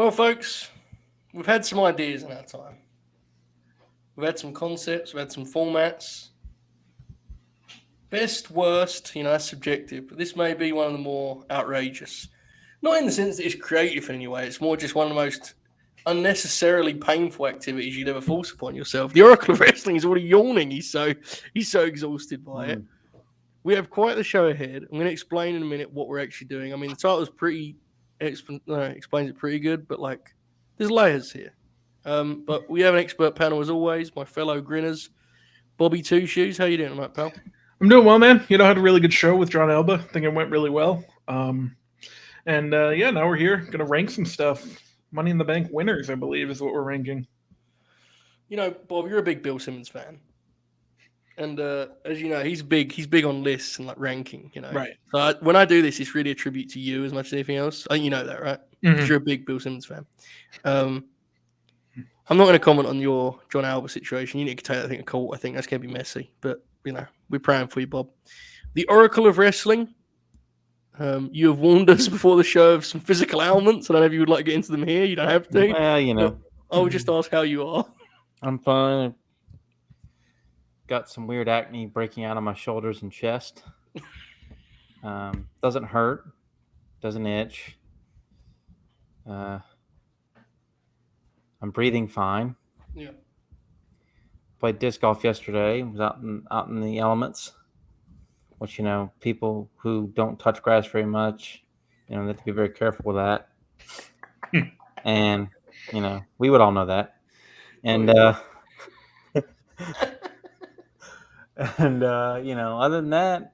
Well, folks, we've had some ideas in our time. We've had some concepts, we've had some formats. Best, worst, that's subjective, but this may be one of the more outrageous. Not in the sense that it's creative in any way, it's more just one of the most unnecessarily painful activities you'd ever force upon yourself. The Oracle of Wrestling is already yawning. He's so exhausted by it. We have quite the show ahead. I'm going to explain in a minute what we're actually doing. I mean, the title is explains it pretty good, but there's layers here. But we have an expert panel as always. My fellow grinners, Bobby Two Shoes. How you doing, tonight, pal? I'm doing well, man. I had a really good show with John Elba. I think it went really well. Now we're here. Going to rank some stuff. Money in the Bank winners, I believe, is what we're ranking. Bob, you're a big Bill Simmons fan. And as you know, he's big on lists and ranking, Right. So when I do this, it's really a tribute to you as much as anything else. I think you know that, right? Because you're a big Bill Simmons fan. I'm not going to comment on your John Alba situation. You need to take that thing to court. I think that's going to be messy. But, we're praying for you, Bob. The Oracle of Wrestling. You have warned us before the show of some physical ailments. I don't know if you would like to get into them here. You don't have to. Well, I would just ask how you are. I'm fine. Got some weird acne breaking out on my shoulders and chest. Doesn't hurt. Doesn't itch. I'm breathing fine. Yeah. Played disc golf yesterday. Was out in the elements. Which, people who don't touch grass very much, they have to be very careful with that. And, we would all know that. And, other than that,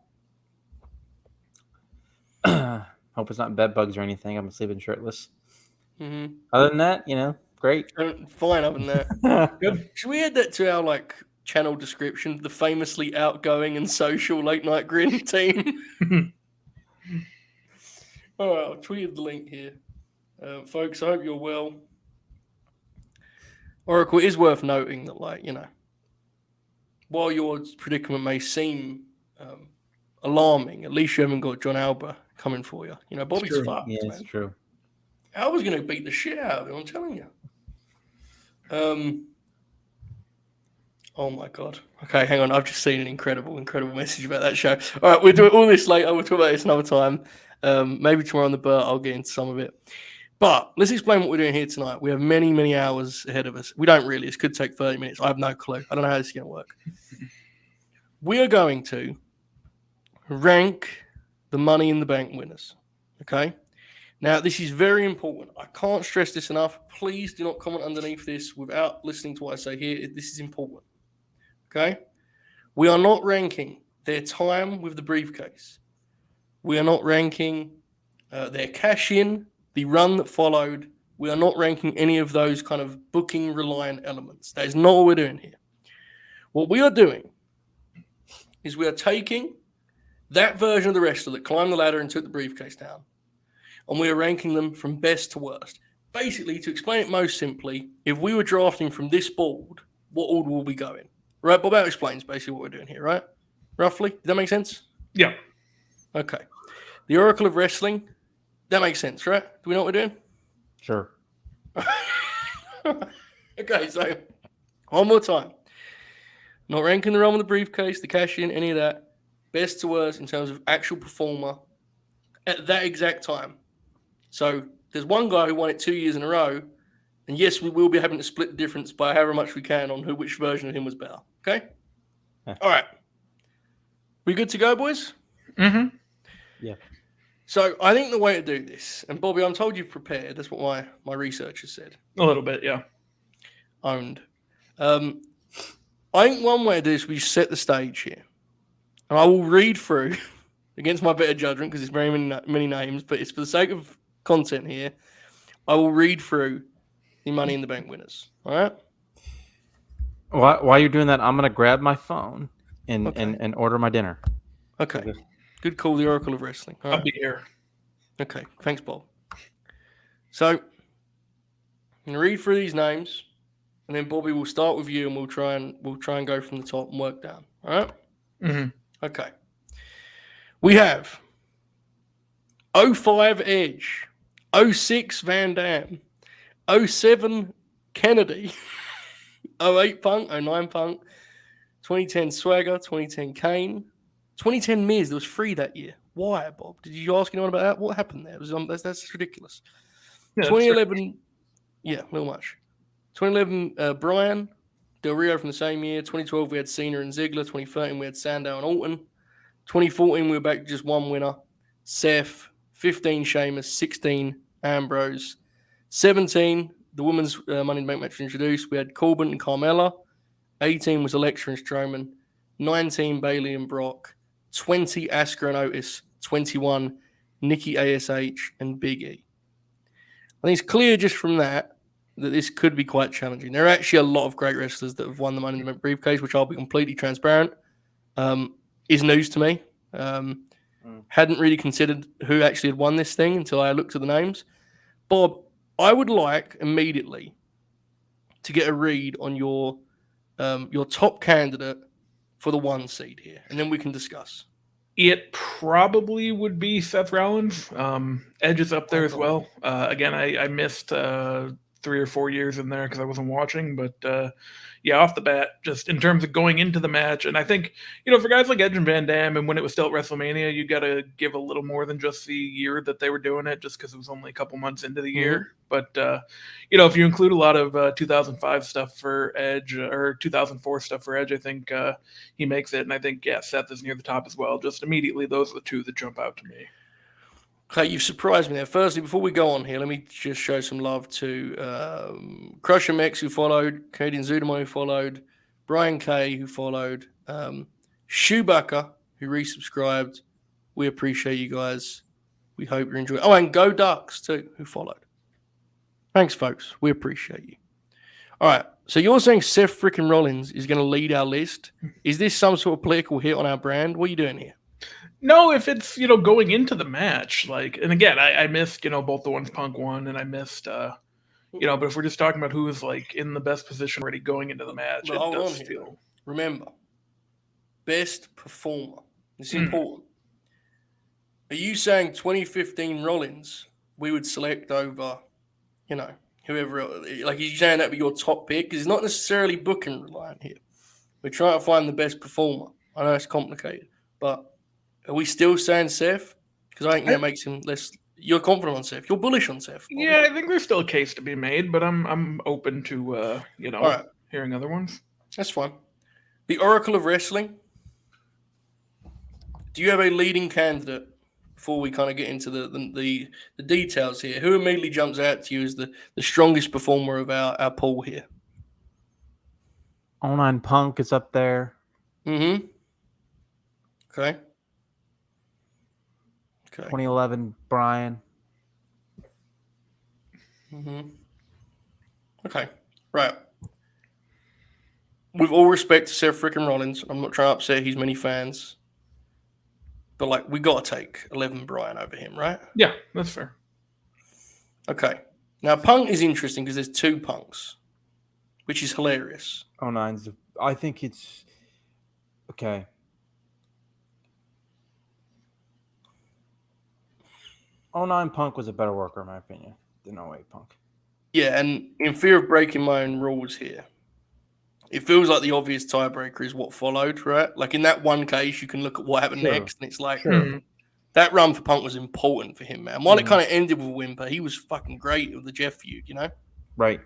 hope it's not bed bugs or anything. I'm sleeping shirtless. Mm-hmm. Other than that, great. Fine, other than that. Good. Should we add that to our, channel description? The famously outgoing and social late night Grin team. All right, I'll tweet the link here. Folks, I hope you're well. Oracle, it is worth noting that, while your predicament may seem alarming, at least you haven't got John Alba coming for you. Bobby's fucked. Yeah, it's true. Alba's going to beat the shit out of him, I'm telling you. Oh my God. Okay, hang on. I've just seen an incredible message about that show. All right, we'll do all this later. We'll talk about this another time. Maybe tomorrow on the Burt, I'll get into some of it. But let's explain what we're doing here tonight. We have many, many hours ahead of us. We don't really. This could take 30 minutes. I have no clue. I don't know how this is going to work. We are going to rank the Money in the Bank winners. Okay? Now, this is very important. I can't stress this enough. Please do not comment underneath this without listening to what I say here. This is important. Okay? We are not ranking their time with the briefcase. We are not ranking their cash-in, the run that followed. We are not ranking any of those kind of booking-reliant elements. That is not what we're doing here. What we are doing is we are taking that version of the wrestler that climbed the ladder and took the briefcase down, and we are ranking them from best to worst. Basically, to explain it most simply, if we were drafting from this board, what order will we go in? Right, Bob, that explains basically what we're doing here, right? Roughly? Does that make sense? Yeah. Okay. The Oracle of Wrestling, that makes sense, right? Do we know what we're doing? Sure. Okay, so one more time. Not ranking the run with the briefcase, the cash-in, any of that. Best to worst in terms of actual performer at that exact time. So there's one guy who won it 2 years in a row, and yes, we will be having to split the difference by however much we can on which version of him was better. Okay? Yeah. All right. We good to go, boys? Mm-hmm. Yeah. So I think the way to do this, and Bobby, I'm told you've prepared. That's what my researchers said. A little bit, yeah. Owned. I think one way to do this, we set the stage here. And I will read through, against my better judgment, because it's very many names, but it's for the sake of content here, I will read through the Money in the Bank winners. All right? While you're doing that, I'm going to grab my phone and order my dinner. Okay. Good call, the Oracle of Wrestling. All right. I'll be here. Okay. Thanks, Bob. So, I'm going to read through these names, and then Bobby will start with you, and we'll try and go from the top and work down. All right? Mm-hmm. Okay. We have 05 Edge, 06 Van Damme, 07 Kennedy, 08 Punk, 09 Punk, 2010 Swagger, 2010 Kane, 2010 Miz. There was 3 that year. Why, Bob? Did you ask anyone about that? What happened there? It was, that's ridiculous. Yeah, 2011, yeah, a little much. 2011, Brian Del Rio from the same year. 2012, we had Cena and Ziggler. 2013, we had Sandow and Orton. 2014, we were back to just one winner, Seth. 15, Sheamus. 16, Ambrose. 17, the women's Money in the Bank match was introduced. We had Corbin and Carmella. 18 was Alexa and Strowman. 19, Bayley and Brock. 20, Asuka and Otis. 21, Nikki ASH and Big E. I think it's clear just from that this could be quite challenging. There are actually a lot of great wrestlers that have won the Money in the Bank briefcase, which I'll be completely transparent, is news to me. Hadn't really considered who actually had won this thing until I looked at the names. Bob, I would like immediately to get a read on your top candidate for the 1 seed here, and then we can discuss. It probably would be Seth Rollins. Edge is up there as well. Again, I missed 3 or 4 years in there because I wasn't watching, but yeah, off the bat, just in terms of going into the match, and I think, for guys like Edge and Van Damme, and when it was still at WrestleMania, you got to give a little more than just the year that they were doing it, just because it was only a couple months into the year. But if you include a lot of 2005 stuff for Edge or 2004 stuff for Edge, I think he makes it, and I think Seth is near the top as well. Just immediately, those are the 2 that jump out to me. Okay, you've surprised me there. Firstly, before we go on here, let me just show some love to Crusher Mex, who followed, Canadian Zudamo, who followed, Brian K, who followed, Chewbacca, who resubscribed. We appreciate you guys. We hope you're enjoying. Oh, and Go Ducks, too, who followed. Thanks, folks. We appreciate you. All right, so you're saying Seth freaking Rollins is going to lead our list. Is this some sort of political hit on our brand? What are you doing here? No, if it's, going into the match, and again, I missed, both the ones Punk won, and I missed, but if we're just talking about who is, in the best position already going into the match, But hold on here. Remember, best performer. It's important. Are you saying 2015 Rollins we would select over, whoever else? Like, are you saying that would be your top pick? Because it's not necessarily booking reliant here. We're trying to find the best performer. I know it's complicated, but are we still saying Seth? Because I think that makes him less. You're confident on Seth. You're bullish on Seth. Bobby. Yeah, I think there's still a case to be made, but I'm open to All right. hearing other ones. That's fine. The Oracle of Wrestling. Do you have a leading candidate before we kind of get into the details here? Who immediately jumps out to you as the strongest performer of our pool here? 09 Punk is up there. Mm-hmm. Okay. 2011 Brian. Mm-hmm. Okay. Right. With all respect to Seth freaking Rollins, I'm not trying to upset his many fans, but we got to take 11 Brian over him, right? Yeah, that's fair. Okay. Now, Punk is interesting because there's 2 Punks, which is hilarious. 09's. I think it's okay. '09 Punk was a better worker, in my opinion, than 08 Punk. Yeah, and in fear of breaking my own rules here, it feels like the obvious tiebreaker is what followed, right? Like in that one case, you can look at what happened next, and it's like that run for Punk was important for him, man. While it kind of ended with a whimper, he was fucking great with the Jeff feud, Right.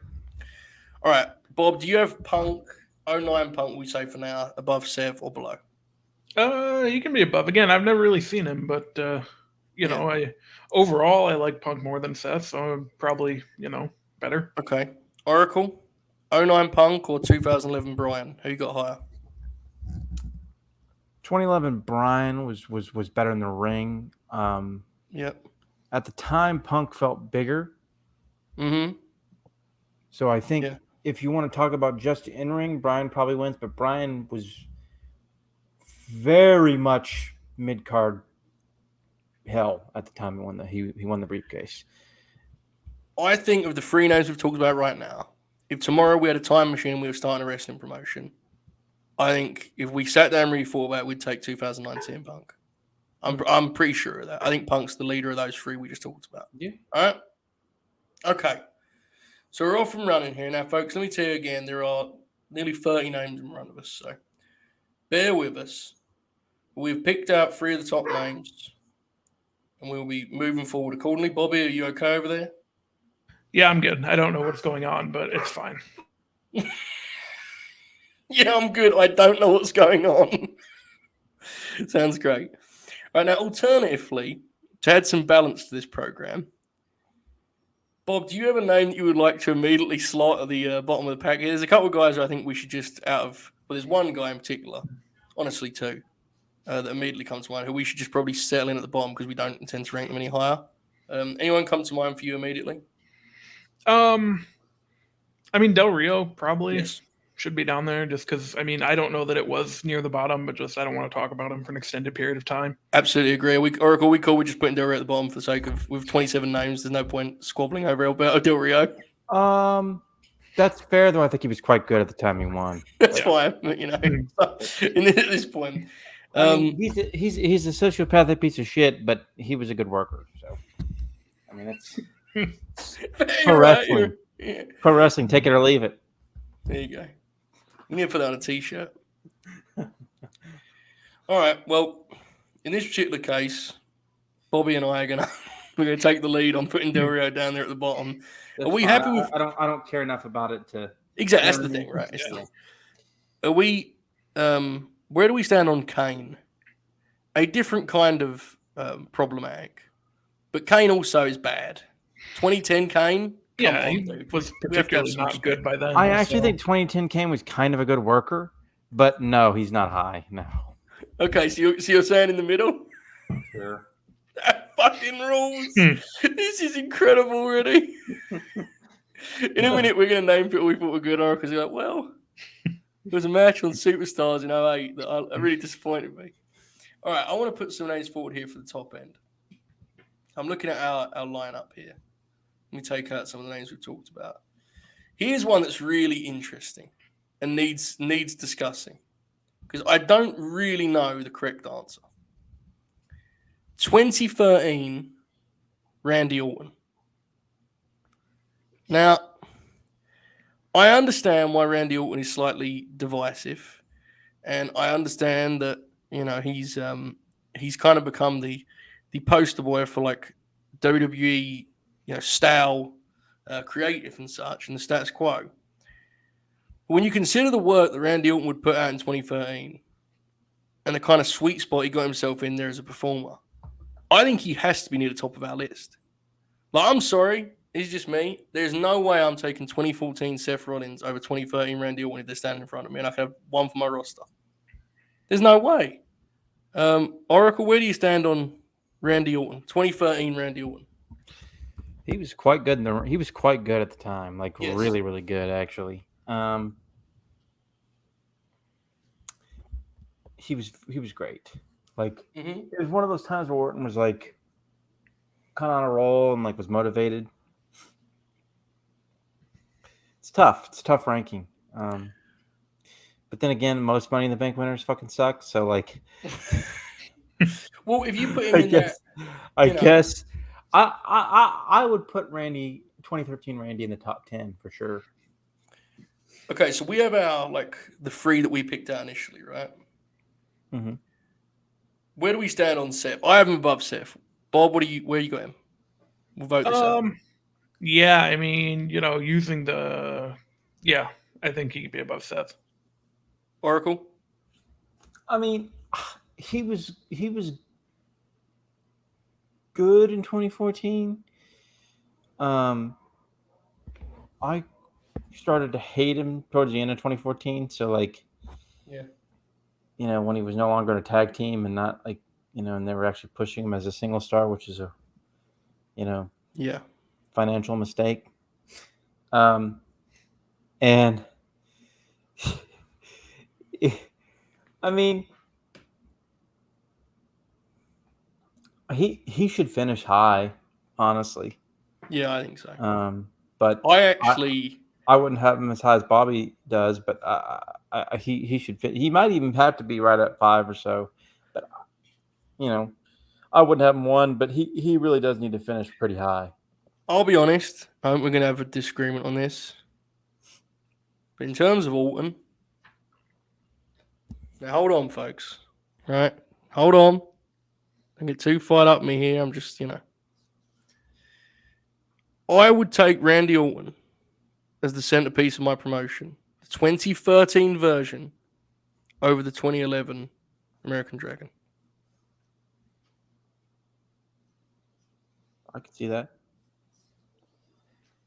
All right, Bob, do you have Punk, 09 Punk, we say for now, above Seth or below? He can be above. Again, I've never really seen him, but overall I like Punk more than Seth, so I'm probably, better. Okay. Oracle, 09 Punk or 2011 Brian? Who you got higher? 2011 Brian was better in the ring. Yep. At the time, Punk felt bigger. Mm-hmm. So I think if you want to talk about just in ring, Brian probably wins. But Brian was very much mid card hell at the time he won the briefcase. I think of the 3 names we've talked about right now, if tomorrow we had a time machine and we were starting a wrestling promotion, I think if we sat down and really thought about it, we'd take 2019 Punk. I'm pretty sure of that. I think Punk's the leader of those 3 we just talked about. Yeah. All right. Okay. So we're off and running here. Now, folks, let me tell you again, there are nearly 30 names in front of us, so bear with us. We've picked out 3 of the top names, and we'll be moving forward accordingly. Bobby, are you okay over there? Yeah, I'm good. I don't know what's going on, but it's fine. Yeah, I'm good. I don't know what's going on. Sounds great. Right, now, alternatively, to add some balance to this program, Bob, do you have a name that you would like to immediately slot at the bottom of the pack? There's a couple of guys I think we should just there's one guy in particular, honestly 2, that immediately comes to mind who we should just probably settle in at the bottom because we don't intend to rank them any higher. Anyone come to mind for you immediately? I mean, Del Rio probably Yes. should be down there just because, I mean, I don't know that it was near the bottom, but just I don't want to talk about him for an extended period of time. Absolutely agree. Oracle, we're just putting Del Rio at the bottom for the sake of, with 27 names, there's no point squabbling over Alberto Del Rio. That's fair, though. I think he was quite good at the time he won. That's fine, but, at this point. I mean, he's a sociopathic piece of shit, but he was a good worker. So, I mean, it's pro wrestling. Yeah. Pro wrestling, take it or leave it. There you go. You need to put that on a t-shirt. All right. Well, in this particular case, Bobby and I we're gonna take the lead on putting Del Rio down there at the bottom. That's are we fine. happy with? I don't care enough about it to. Exactly. That's the thing, right? It's the thing. Are we? Where do we stand on Kane? A different kind of problematic, but Kane also is bad. 2010 Kane. Yeah, he was particularly not good by then. I actually think 2010 Kane was kind of a good worker, but no, he's not high. No. Okay, so you're saying in the middle? Sure. That fucking rules. This is incredible already. In a minute, we're going to name people we thought were good, because you're like, well, there was a match on Superstars in 08 that really disappointed me. All right, I want to put some names forward here for the top end. I'm looking at our lineup here. Let me take out some of the names we've talked about. Here's one that's really interesting and needs discussing because I don't really know the correct answer. 2013, Randy Orton. Now, I understand why Randy Orton is slightly divisive, and I understand that he's kind of become the poster boy for like WWE. Style, creative and such, and the status quo. When you consider the work that Randy Orton would put out in 2013 and the kind of sweet spot he got himself in there as a performer, I think he has to be near the top of our list. Like, I'm sorry, it's just me. There's no way I'm taking 2014 Seth Rollins over 2013 Randy Orton if they're standing in front of me and I can have one for my roster. There's no way. Oracle, where do you stand on Randy Orton? 2013 Randy Orton. He was quite good. He was quite good at the time, like yes. really, really good actually. He was great. Like It was one of those times where Orton was like kind of on a roll and like was motivated. It's tough. It's a tough ranking. But then again, most Money in the Bank winners fucking suck. So like, well, if you put him I guess. I would put 2013 Randy in the top 10 for sure. Okay, so we have the 3 that we picked out initially, right? Mm-hmm. Where do we stand on Seth? I have him above Seth. Bob, where you got him? We'll vote this out. Yeah, I mean, using I think he could be above Seth. Oracle? I mean, he was good in 2014. I started to hate him towards the end of 2014. So like, when he was no longer in a tag team and not like, and they were actually pushing him as a single star, which is a, financial mistake. And I mean, he should finish high, honestly. Yeah, I think so. But I wouldn't have him as high as Bobby does, but he should fit. He might even have to be right at 5 or so. But I wouldn't have him 1, but he really does need to finish pretty high. I'll be honest. I think we're going to have a disagreement on this. But in terms of Orton, now hold on, folks. Right? Hold on. Don't get too fired up me here. I'm just, I would take Randy Orton as the centerpiece of my promotion. The 2013 version over the 2011 American Dragon. I can see that.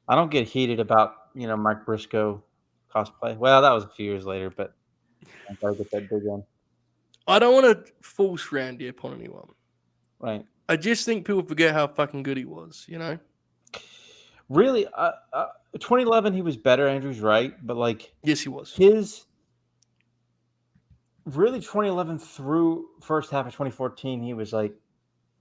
I don't get heated about Mike Briscoe cosplay. Well, that was a few years later, but I gotta get that big one. I don't want to force Randy upon anyone. Right. I just think people forget how fucking good he was, Really, 2011 he was better. Andrew's right, but Yes, he was. his really 2011 through first half of 2014 he was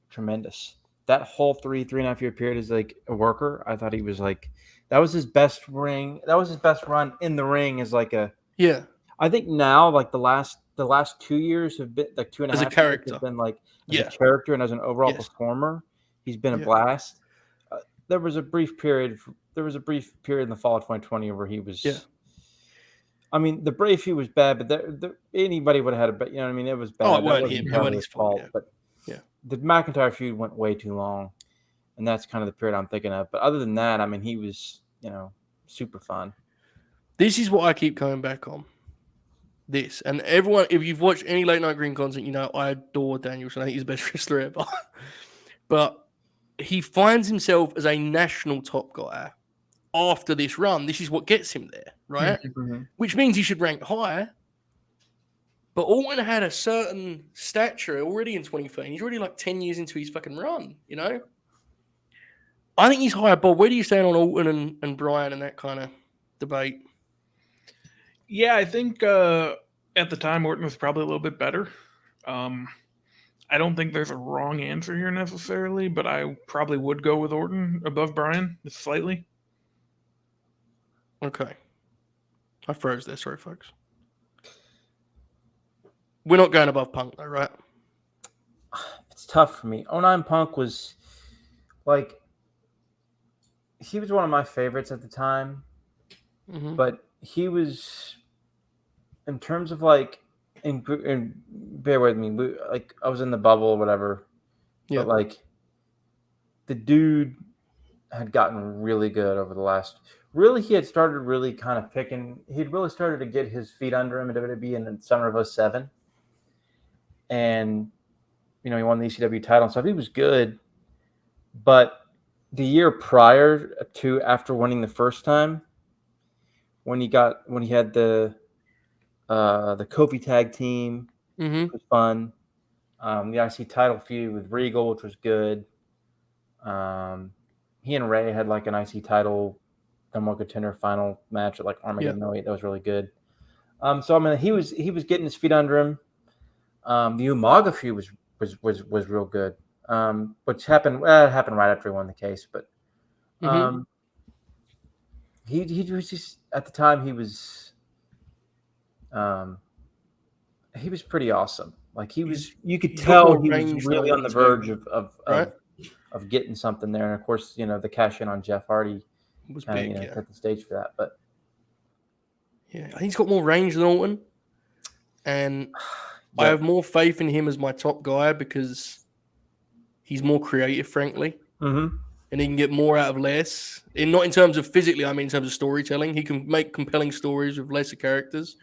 tremendous. That whole 3.5 year period is a worker. I thought he was that was his best ring. That was his best run in the ring as Yeah. I think now the last 2 years have been 2.5 As a years character. have been as Yeah. a character and as an overall Yes. performer. He's been a Yeah. blast. There was a brief period in the fall of 2020 where he was. Yeah. I mean, the Brave he was bad, but anybody would have had a bet. You know what I mean? It was bad. Oh, it That weren't wasn't him. It entirely weren't his his fault, yeah. But Yeah. the McIntyre feud went way too long, and that's kind of the period I'm thinking of. But other than that, I mean, he was super fun. This is what I keep coming back on. This. And everyone, if you've watched any late night green content, I adore Danielson. I think he's the best wrestler ever. But he finds himself as a national top guy after this run. This is what gets him there, right? Mm-hmm. Which means he should rank higher. But Orton had a certain stature already in 2013. He's already 10 years into his fucking run, I think he's higher. Bob, where do you stand on Orton and Bryan and that kind of debate? Yeah, I think at the time Orton was probably a little bit better. I don't think there's a wrong answer here necessarily, but I probably would go with Orton above Bryan just slightly. Okay. I froze there. Sorry, folks. We're not going above Punk, though, right? It's tough for me. 09 Punk was he was one of my favorites at the time, but he was in terms of and bear with me, I was in the bubble or whatever, but the dude had gotten really good over the last. Really, he had started really kind of picking. He'd really started to get his feet under him in WWE in the summer of 07. And he won the ECW title and stuff. He was good, but the year prior to after winning the first time, when he had the Kofi tag team, which was fun. The IC title feud with Regal, which was good. He and Ray had an IC title number one contender final match at Armageddon 08. That was really good. So I mean, he was getting his feet under him. The Umaga feud was real good. Which happened right after he won the case, but he was just at the time he was pretty awesome. You could tell he was really on the verge of getting something there. And of course, the cash in on Jeff Hardy was big, set the stage for that. But yeah, I think he's got more range than Orton, and I have more faith in him as my top guy because he's more creative, frankly, and he can get more out of less. And not in terms of physically, I mean in terms of storytelling. He can make compelling stories with lesser characters.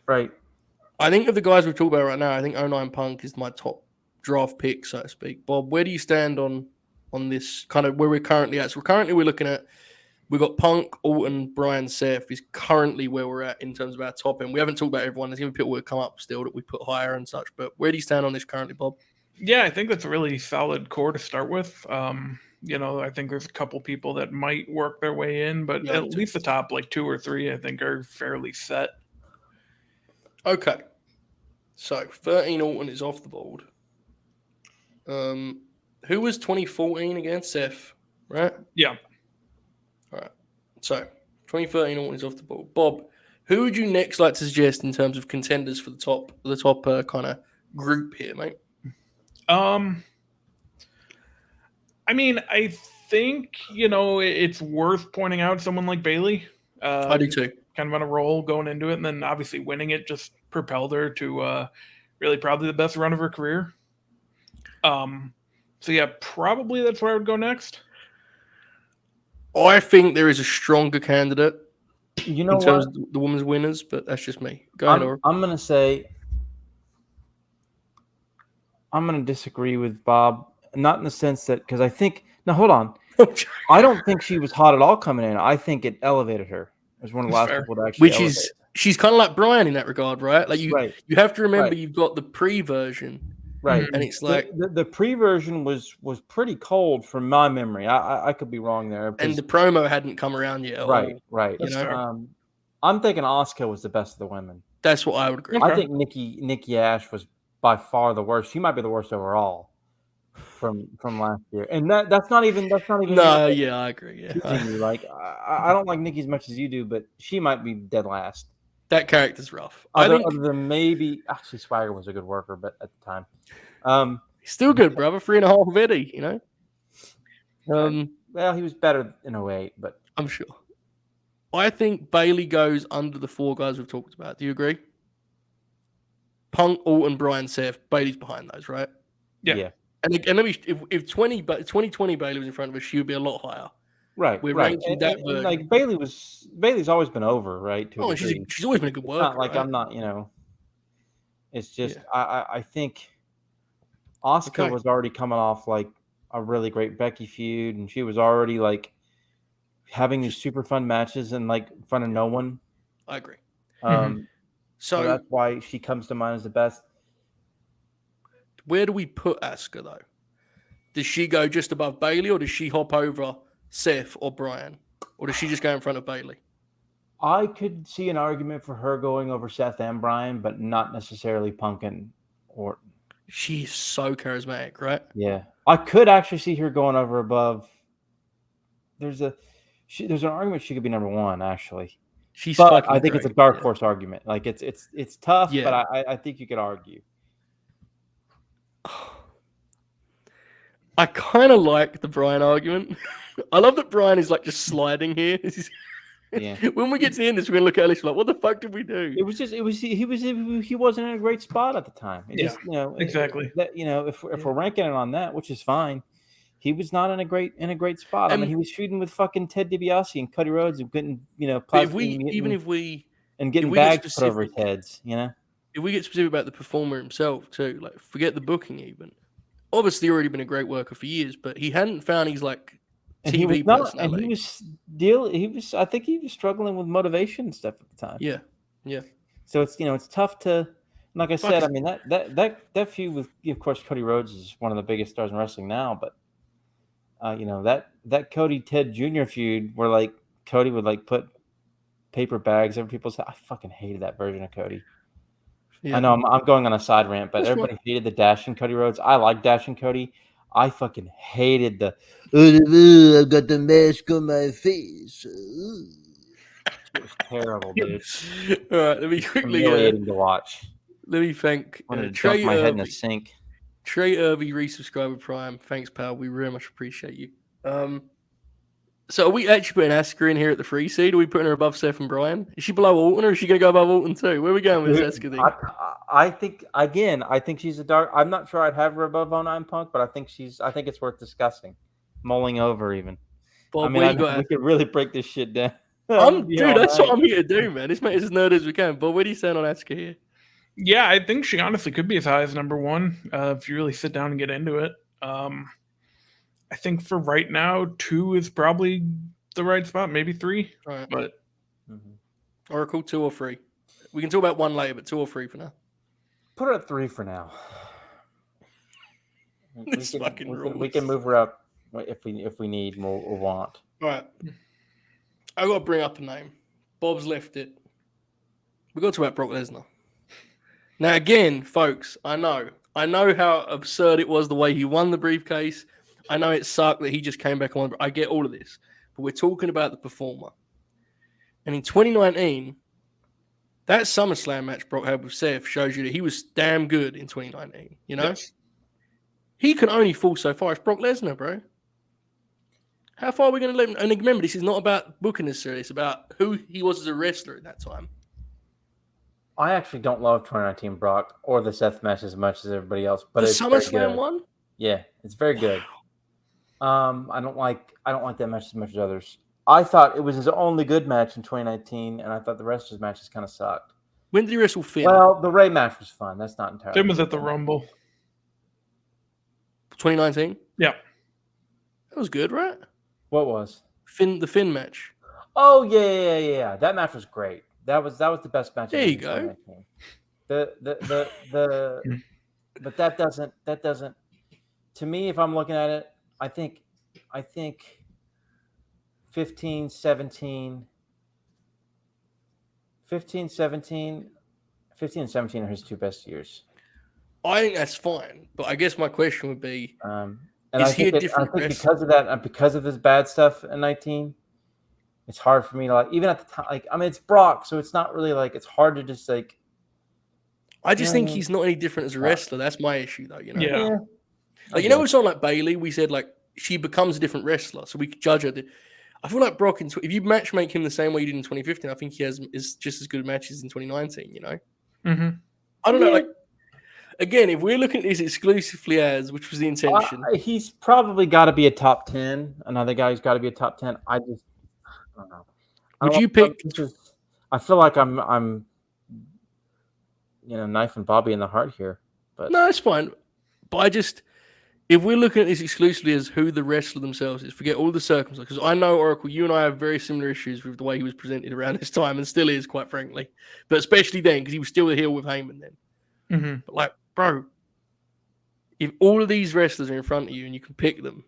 Right. I think of the guys we've talked about right now, I think 09 Punk is my top draft pick, so to speak. Bob, where do you stand on this kind of where we're currently at? So we're looking at, we've got Punk, Orton, Bryan, Seth is currently where we're at in terms of our top end. We haven't talked about everyone. There's going to be people that come up still that we put higher and such. But where do you stand on this currently, Bob? Yeah, I think that's a really solid core to start with. I think there's a couple people that might work their way in, but at least the top 2 or 3, I think, are fairly set. Okay. So 13 Orton is off the board. Who was 2014 against Seth, right? Yeah. All right. So 2013 Orton is off the board. Bob, who would you next like to suggest in terms of contenders for the top kind of group here, mate? I mean, I think, it's worth pointing out someone like Bayley. I do too. Kind of on a roll going into it, and then obviously winning it just propelled her to really probably the best run of her career. So yeah, probably that's where I would go next. I think there is a stronger candidate You know in terms what? of the women's winners, but that's just me. Go ahead, Nora. I'm going to say I'm going to disagree with Bob, not in the sense that because I think now hold on, I don't think she was hot at all coming in. I think it elevated her. It was one of the last Fair. people to actually Which elevate is her. she's kind of like Brian in that regard, right? Like you have to remember you've got the pre-version, right? And it's like the pre-version was pretty cold from my memory. I could be wrong there, and the promo hadn't come around yet. Right. You know? I'm thinking Asuka was the best of the women. That's what I would agree. I think Nikki Ash was by far the worst. She might be the worst overall from last year, and that's not even. No, yeah, I agree. Yeah, like I don't like Nikki as much as you do, but she might be dead last. That character's rough. Other than maybe actually Swagger was a good worker, but at the time, he's still good, brother. 3.5 of Eddie, you know. Well, he was better in 08, but I'm sure. I think Bayley goes under the 4 guys we've talked about. Do you agree? Punk, Orton, Bryan, Seth. Bayley's behind those, right? Yeah. And let me, if 2020 Bayley was in front of us, she would be a lot higher. Right. We're ranking that version. Like Bayley's always been over, right? She's always been a good worker. Not like right? I'm not, It's just I think Asuka was already coming off like a really great Becky feud, and she was already like having these super fun matches and like in front of no one. I agree. So that's why she comes to mind as the best. Where do we put Asuka though? Does she go just above Bayley, or does she hop over Seth or Bryan, or does she just go in front of Bayley? I could see an argument for her going over Seth and Bryan, but not necessarily Punk and Orton. She's so charismatic, right? Yeah, I could actually see her going over above. There's an argument she could be number 1 actually. I think it's a dark horse argument. Like it's tough, but I think you could argue. I kind of like the Bryan argument. I love that Bryan is like just sliding here. Yeah. When we get to the end, we're gonna look at Alice like, what the fuck did we do? He wasn't in a great spot at the time. Exactly. If we're ranking it on that, which is fine, he was not in a great spot. I mean, he was feuding with fucking Ted DiBiase and Cody Rhodes and getting getting bags put over his heads. If we get specific about the performer himself too, like forget the booking even. Obviously, already been a great worker for years, but he hadn't found his like TV personality. I think he was struggling with motivation and stuff at the time. Yeah. So it's tough to, like I said. I mean that feud with, of course, Cody Rhodes is one of the biggest stars in wrestling now. But that Cody Ted Jr. feud where like Cody would like put paper bags over people's head. I fucking hated that version of Cody. Yeah. I know I'm going on a side rant, but everybody hated the Dashing Cody Rhodes. I like Dashing Cody. I fucking hated the I've got the mask on my face. It was terrible, dude. All right, let me quickly to watch. Let me thank Trey my head in the sink. Trey Irby, resubscriber Prime. Thanks, pal. We very much appreciate you. So are we actually putting Asuka in here at the 3 seed? Are we putting her above Seth and Bryan? Is she below Orton, or is she going to go above Orton too? Where are we going with this Asuka thing? I think she's a dark. I'm not sure I'd have her above 09 Punk, but I think it's worth discussing, mulling over even. Bob, we could really break this shit down. Dude, that's what I'm here to do, man. Let's make it as nerd as we can. But what are you saying on Asuka here? Yeah, I think she honestly could be as high as number 1 if you really sit down and get into it. I think for right now, 2 is probably the right spot, maybe 3. Right. But Oracle, 2 or 3. We can talk about 1 later, but 2 or 3 for now. Put her at 3 for now. We can move her up if we need more or want. All right. I got to bring up a name. Bob's left it. We got to talk about Brock Lesnar. Now again, folks, I know how absurd it was the way he won the briefcase. I know it sucked that he just came back on. I get all of this. But we're talking about the performer. And in 2019, that SummerSlam match Brock had with Seth shows you that he was damn good in 2019. Yes. He can only fall so far. It's Brock Lesnar, bro. How far are we going to let him? And remember, this is not about booking necessarily. It's about who he was as a wrestler at that time. I actually don't love 2019 Brock or the Seth match as much as everybody else, but The it's very SummerSlam good. one? Yeah, it's very good. I don't like that match as much as others. I thought it was his only good match in 2019, and I thought the rest of his matches kind of sucked. When did he wrestle Finn? Well, the Ray match was fun. That's not entirely. Finn was at the Rumble. 2019? Yeah. That was good, right? What was? The Finn match. Oh yeah. That match was great. That was the best match. There you go. But that doesn't. To me, if I'm looking at it, I think 15, 17 and 17 are his two best years. I think that's fine, but I guess my question would be, And is he a different wrestler? Because of that, because of his bad stuff in 19, it's hard for me to even at the time. It's Brock, so it's not really it's hard to just I just think he's not any different as a wrestler. That's my issue, though. Yeah. With someone like Bailey, we said she becomes a different wrestler, so we could judge her. I feel like Brock, if you matchmake him the same way you did in 2015, I think he is just as good matches in 2019. Mm-hmm. I don't know. Again, if we're looking at this exclusively as, which was the intention, he's probably got to be a top 10. Another guy's got to be a top 10. I don't know. Would you pick? I feel like I'm knifing Bobby in the heart here. But no, it's fine. But if we're looking at this exclusively as who the wrestler themselves is, forget all the circumstances. Because I know, Oracle, you and I have very similar issues with the way he was presented around this time, and still is, quite frankly. But especially then, because he was still the heel with Heyman then. Mm-hmm. But bro, if all of these wrestlers are in front of you and you can pick them,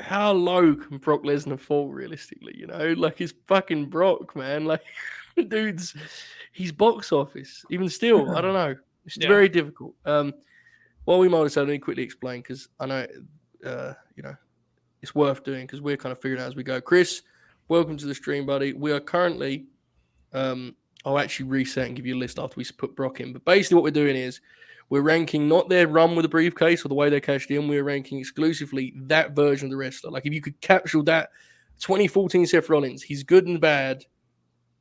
how low can Brock Lesnar fall realistically? It's fucking Brock, man. Dude's, he's box office. Even still, I don't know. It's very difficult. While we might let me quickly explain, because I know, it's worth doing because we're kind of figuring out as we go. Chris, welcome to the stream, buddy. We are currently, I'll actually reset and give you a list after we put Brock in. But basically what we're doing is we're ranking not their run with a briefcase or the way they cashed in. We're ranking exclusively that version of the wrestler. If you could capture that 2014 Seth Rollins, he's good and bad.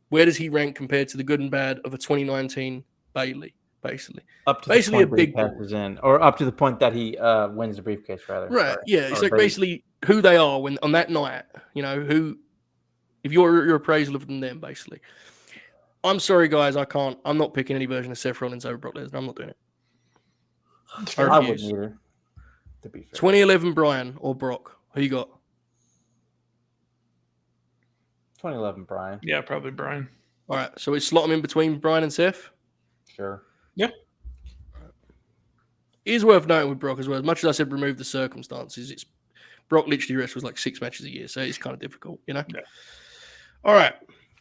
Where does he rank compared to the good and bad of a 2019 Bailey? Basically, up to basically the point a big passes in, or up to the point that he wins the briefcase, rather. Right? Sorry. Yeah, it's basically who they are when on that night. Who, if your appraisal of them, basically. I'm sorry, guys, I can't. I'm not picking any version of Seth Rollins over Brock Lesnar. I'm not doing it. I wouldn't either. To be fair. 2011 Bryan or Brock? Who you got? 2011 Bryan. Yeah, probably Bryan. All right, so we slot them in between Bryan and Seth. Sure. Yeah. It is worth noting with Brock as well. As much as I said, remove the circumstances. It's Brock literally wrestles 6 matches a year, so it's kind of difficult, Yeah. All right,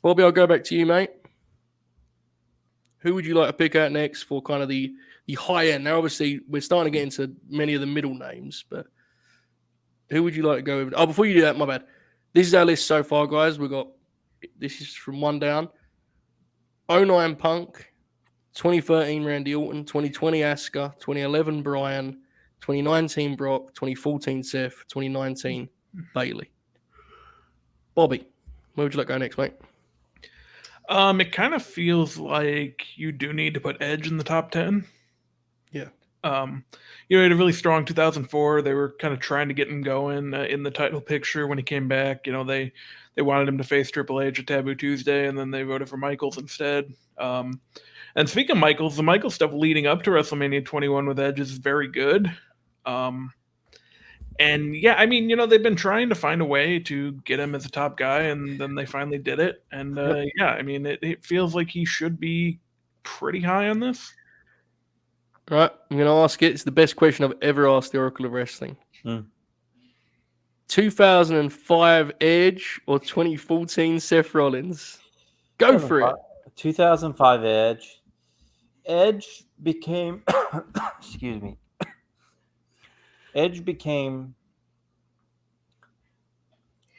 Bobby, I'll go back to you, mate. Who would you like to pick out next for kind of the high end? Now, obviously, we're starting to get into many of the middle names, but who would you like to go with? Oh, before you do that, my bad. This is our list so far, guys. This is from 1 down. 09 Punk, 2013 Randy Orton, 2020 Asuka, 2011 Bryan, 2019 Brock, 2014 Seth, 2019 Bailey. Bobby, where would you like to go next, mate? It kind of feels like you do need to put Edge in the top 10. Yeah. He had a really strong 2004. They were kind of trying to get him going in the title picture when he came back. They wanted him to face Triple H at Taboo Tuesday, and then they voted for Michaels instead. And speaking of Michaels, the Michaels stuff leading up to WrestleMania 21 with Edge is very good. And yeah, they've been trying to find a way to get him as a top guy, and then they finally did it. And it feels like he should be pretty high on this. All right, I'm going to ask it. It's the best question I've ever asked the Oracle of Wrestling. 2005 Edge or 2014 Seth Rollins? Go for it. 2005 Edge. Edge became... excuse me. Edge became...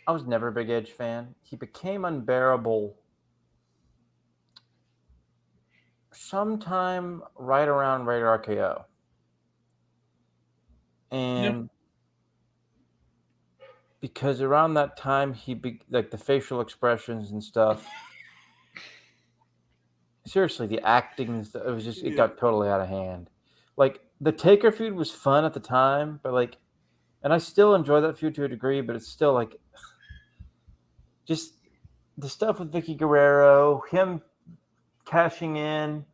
I was never a big Edge fan. He became unbearable sometime right around Rated RKO. And because around that time like the facial expressions and stuff. Seriously, the acting, it was just it got totally out of hand. Like the Taker feud was fun at the time, but like, and I still enjoy that feud to a degree, but it's still like just the stuff with Vicky Guerrero, him cashing in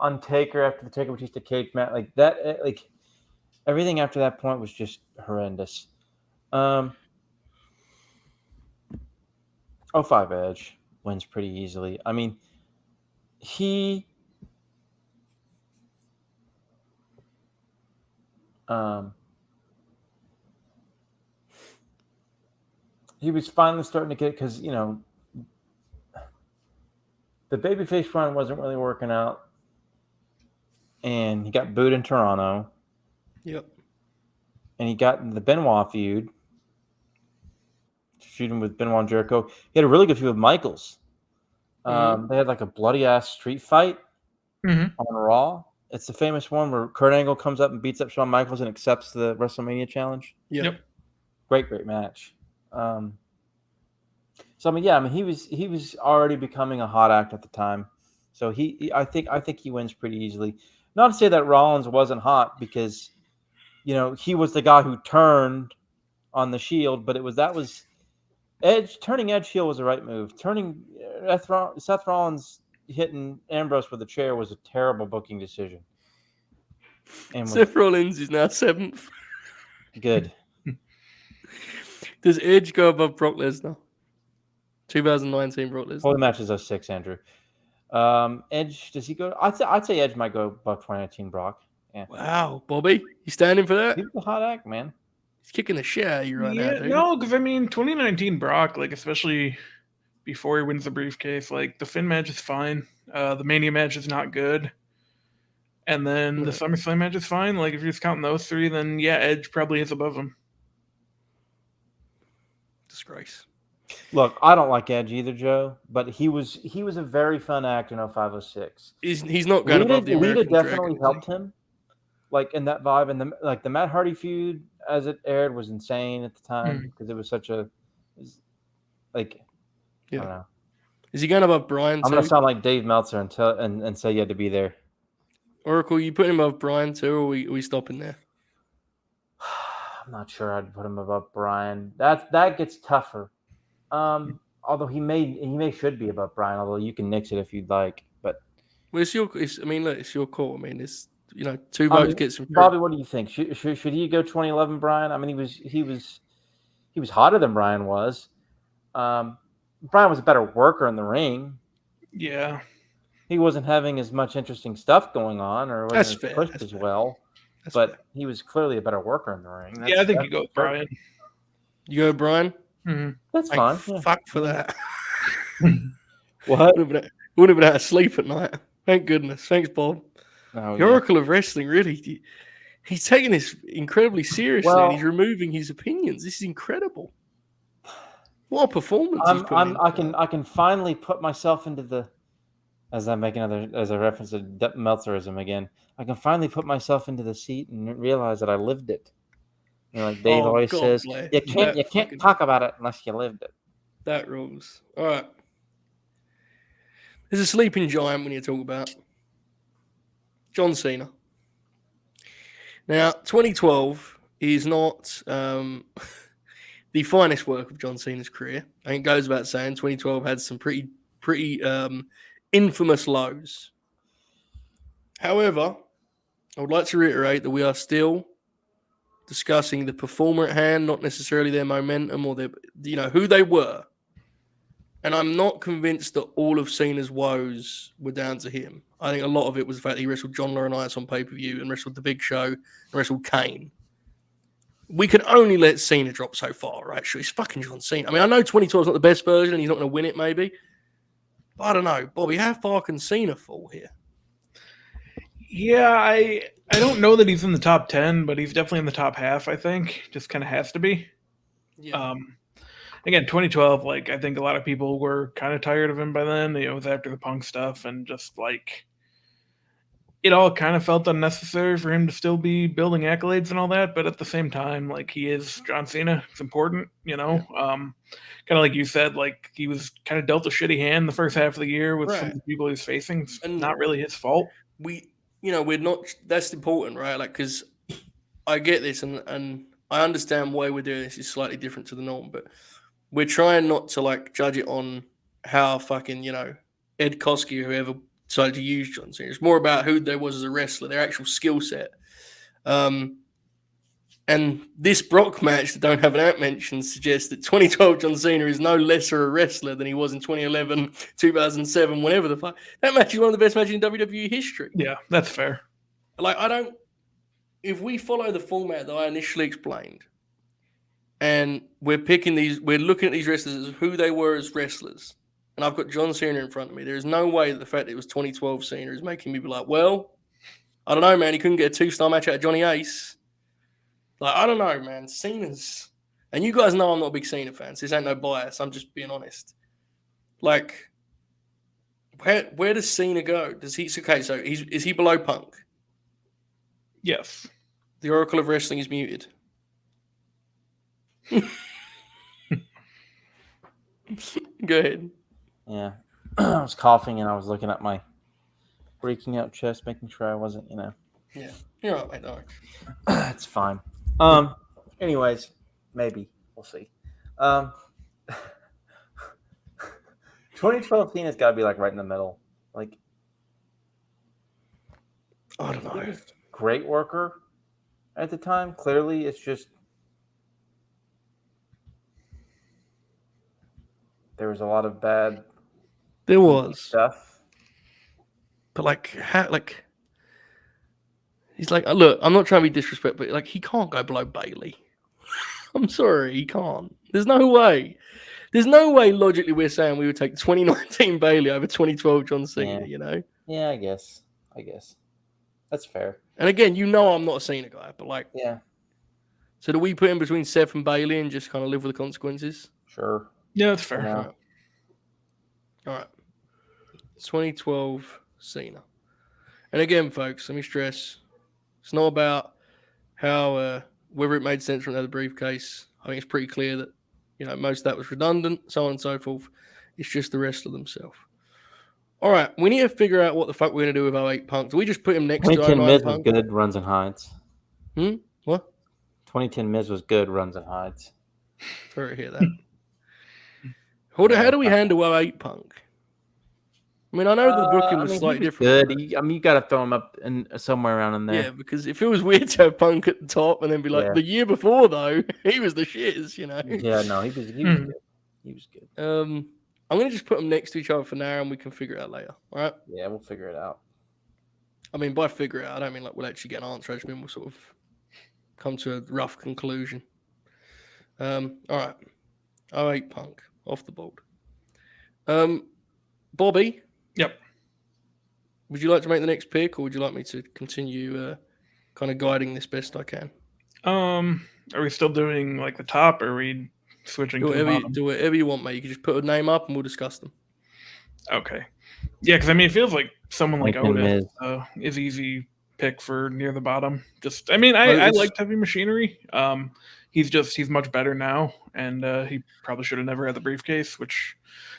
on Taker after the Taker Batista cage match, like that, like everything after that point was just horrendous. 05 Edge wins pretty easily. I mean, he was finally starting to get, because the babyface run wasn't really working out, and he got booed in Toronto. Yep. And he got the Benoit feud, feuding with Benoit and Jericho. He had a really good feud with Michaels. They had like a bloody ass street fight on Raw. It's the famous one where Kurt Angle comes up and beats up Shawn Michaels and accepts the WrestleMania challenge. Yep. Great match. So I mean, he was already becoming a hot act at the time. So I think he wins pretty easily. Not to say that Rollins wasn't hot, because he was the guy who turned on the Shield, but that was Edge. Turning Edge heel was the right move. Turning Seth Rollins hitting Ambrose with a chair was a terrible booking decision. And Seth Rollins is now 7th. Good. Does Edge go above Brock Lesnar? 2019 Brock Lesnar. All the matches are 6, Andrew. Edge, does he go? I'd say Edge might go above 2019 Brock. Yeah. Wow, Bobby, you standing for that? He was a hot act, man. He's kicking the shit out of you right now, dude. No, because I mean, 2019 Brock, like especially before he wins the briefcase, like the Finn match is fine. The Mania match is not good. And then the SummerSlam match is fine. Like if you're just counting those 3, then yeah, Edge probably is above him. Disgrace. Look, I don't like Edge either, Joe, but he was a very fun act in 0506. He's not going above the American Lita definitely Dragon, helped him, like in that vibe, and the Matt Hardy feud as it aired was insane at the time, because it was such a I don't know. Is he going above Bryan too? I'm gonna sound like Dave Meltzer and say you had to be there. Oracle, you put him above Bryan too, or are we stopping there? I'm not sure I'd put him above Bryan. That gets tougher. Although he should be above Bryan. Although you can nix it if you'd like, but it's your call. I mean, it's 2 votes gets him. Bobby, what do you think? Should he go 2011 Bryan? I mean, he was hotter than Bryan was. Bryan was a better worker in the ring. Yeah, he wasn't having as much interesting stuff going on, or wasn't pushed as well. But he was clearly a better worker in the ring. I think you go with Bryan. You go with Bryan? Mm-hmm. That's fine. Fuck for that. What? Wouldn't have been able to sleep at night. Thank goodness. Thanks, Bob. Oh, the Oracle of Wrestling, really. He's taking this incredibly seriously, and he's removing his opinions. This is incredible. What a performance! I can finally put myself into the, as I reference to Meltzerism again. I can finally put myself into the seat and realize that I lived it. Like Dave always says, you can't talk about it unless you lived it. That rules. All right. There's a sleeping giant when you talk about John Cena. Now, 2012 is not the finest work of John Cena's career. I think it goes without saying 2012 had some pretty infamous lows. However, I would like to reiterate that we are still discussing the performer at hand, not necessarily their momentum or who they were. And I'm not convinced that all of Cena's woes were down to him. I think a lot of it was the fact that he wrestled John Laurinaitis on pay-per-view and wrestled The Big Show and wrestled Kane. We can only let Cena drop so far, right? Sure, he's fucking John Cena. I mean, I know 2012 is not the best version and he's not going to win it, maybe. But I don't know. Bobby, how far can Cena fall here? Yeah, I don't know that he's in the top 10, but he's definitely in the top half, I think. Just kind of has to be. Yeah. Again, 2012, I think a lot of people were kind of tired of him by then. It was after the Punk stuff and just it all kind of felt unnecessary for him to still be building accolades and all that. But at the same time, like, he is John Cena. It's important, kind of like you said, like, he was kind of dealt a shitty hand the first half of the year with some of the people he's facing. It's not really his fault. We're not, that's important, right? Like, because I get this and I understand why we're doing this is slightly different to the norm, but we're trying not to like judge it on how fucking, Ed Koskey or whoever decided to use John Cena. It's more about who they was as a wrestler, their actual skill set. And this Brock match that Don't Have an Ant mentioned suggests that 2012 John Cena is no lesser a wrestler than he was in 2011, 2007, whatever the fuck. That match is one of the best matches in WWE history. Yeah, that's fair. Like, if we follow the format that I initially explained, and we're looking at these wrestlers as who they were as wrestlers, and I've got John Cena in front of me, there is no way that the fact that it was 2012 Cena is making me be like, well, I don't know, man, he couldn't get a 2-star match out of Johnny Ace. Like, I don't know, man. Cena's, and you guys know I'm not a big Cena fan, so this ain't no bias. I'm just being honest. Like, where does Cena go? Is he below Punk? Yes. The Oracle of Wrestling is muted. Go ahead. Yeah. I was coughing and I was looking at my breaking out chest, making sure I wasn't, Yeah. You're right, mate. No. It's fine. Anyways, maybe. We'll see. 2012 Cena's got to be like right in the middle. Like, I don't know. Great worker at the time. Clearly, it's just there was a lot of bad. There was stuff, but he's like, look, I'm not trying to be disrespectful, but like, he can't go below Bailey. I'm sorry, he can't. There's no way. There's no way logically we're saying we would take 2019 Bailey over 2012 John Cena. Yeah, I guess that's fair. And again, I'm not a Cena guy, but like, yeah. So do we put him between Seth and Bailey and just kind of live with the consequences? Sure. Yeah, that's fair. Yeah. All right. 2012 Cena. And again, folks, let me stress, it's not about how whether it made sense from the briefcase. I think it's pretty clear that most of that was redundant, so on and so forth. It's just the wrestler themselves. All right, we need to figure out what the fuck we're gonna do with 08 Punk. Do we just put him next to 2010 09 Miz Punk? was good, runs and hides. What? 2010 Miz was good, runs and hides. Sorry to hear that. How do we handle 08 Punk? I mean, I know the booking was slightly different. Good. You got to throw him up in somewhere around in there. Yeah, because it feels weird to have Punk at the top and then be like, the year before though, he was the shiz, Yeah, no, he was good. He was good. I'm gonna just put them next to each other for now, and we can figure it out later. All right? Yeah, we'll figure it out. I mean, by figure it out, I don't mean like we'll actually get an answer. I just mean we'll sort of come to a rough conclusion. All right. 08 Punk off the board. Bobby. Yep. Would you like to make the next pick, or would you like me to continue kind of guiding this best I can? Are we still doing like the top, or are we switching do to the bottom? Do whatever you want, mate. You can just put a name up and we'll discuss them. Okay. Yeah, because I mean, it feels like someone like Otis Miz. is easy pick for near the bottom. I liked Heavy Machinery. He's much better now, and he probably should have never had the briefcase, which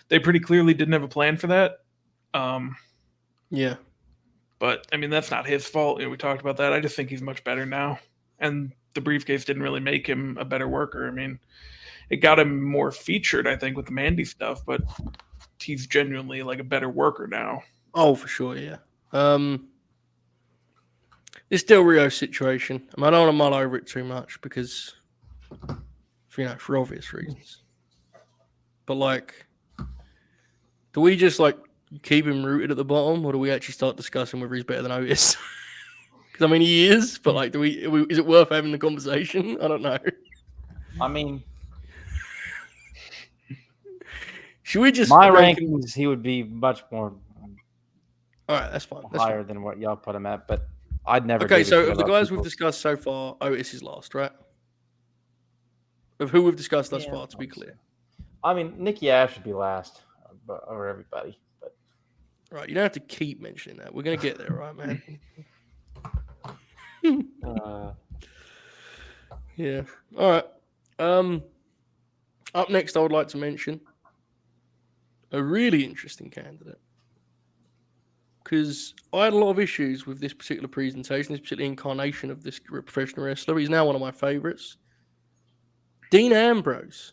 they pretty clearly didn't have a plan for that. Yeah. But I mean, that's not his fault. We talked about that. I just think he's much better now. And the briefcase didn't really make him a better worker. I mean, it got him more featured, I think, with the Mandy stuff, but he's genuinely like a better worker now. Oh, for sure, yeah. This Del Rio situation, I don't want to mull over it too much because, for obvious reasons. But like, do we just like keep him rooted at the bottom, or do we actually start discussing whether he's better than Otis? Because I mean, he is, but like, is it worth having the conversation? I don't know. I mean, should we just my rankings? He would be much more. All right, that's fine. That's higher fine. Than what y'all put him at, but I'd never. Okay, so of the guys we've discussed so far, Otis is last, right? Of who we've discussed thus far, to be clear. I mean, Nikki Ash should be last over everybody, but Right, you don't have to keep mentioning that. We're going to get there, right, man? Yeah. All right. Up next, I would like to mention a really interesting candidate, because I had a lot of issues with this particular presentation, this particular incarnation of this professional wrestler. He's now one of my favorites, Dean Ambrose.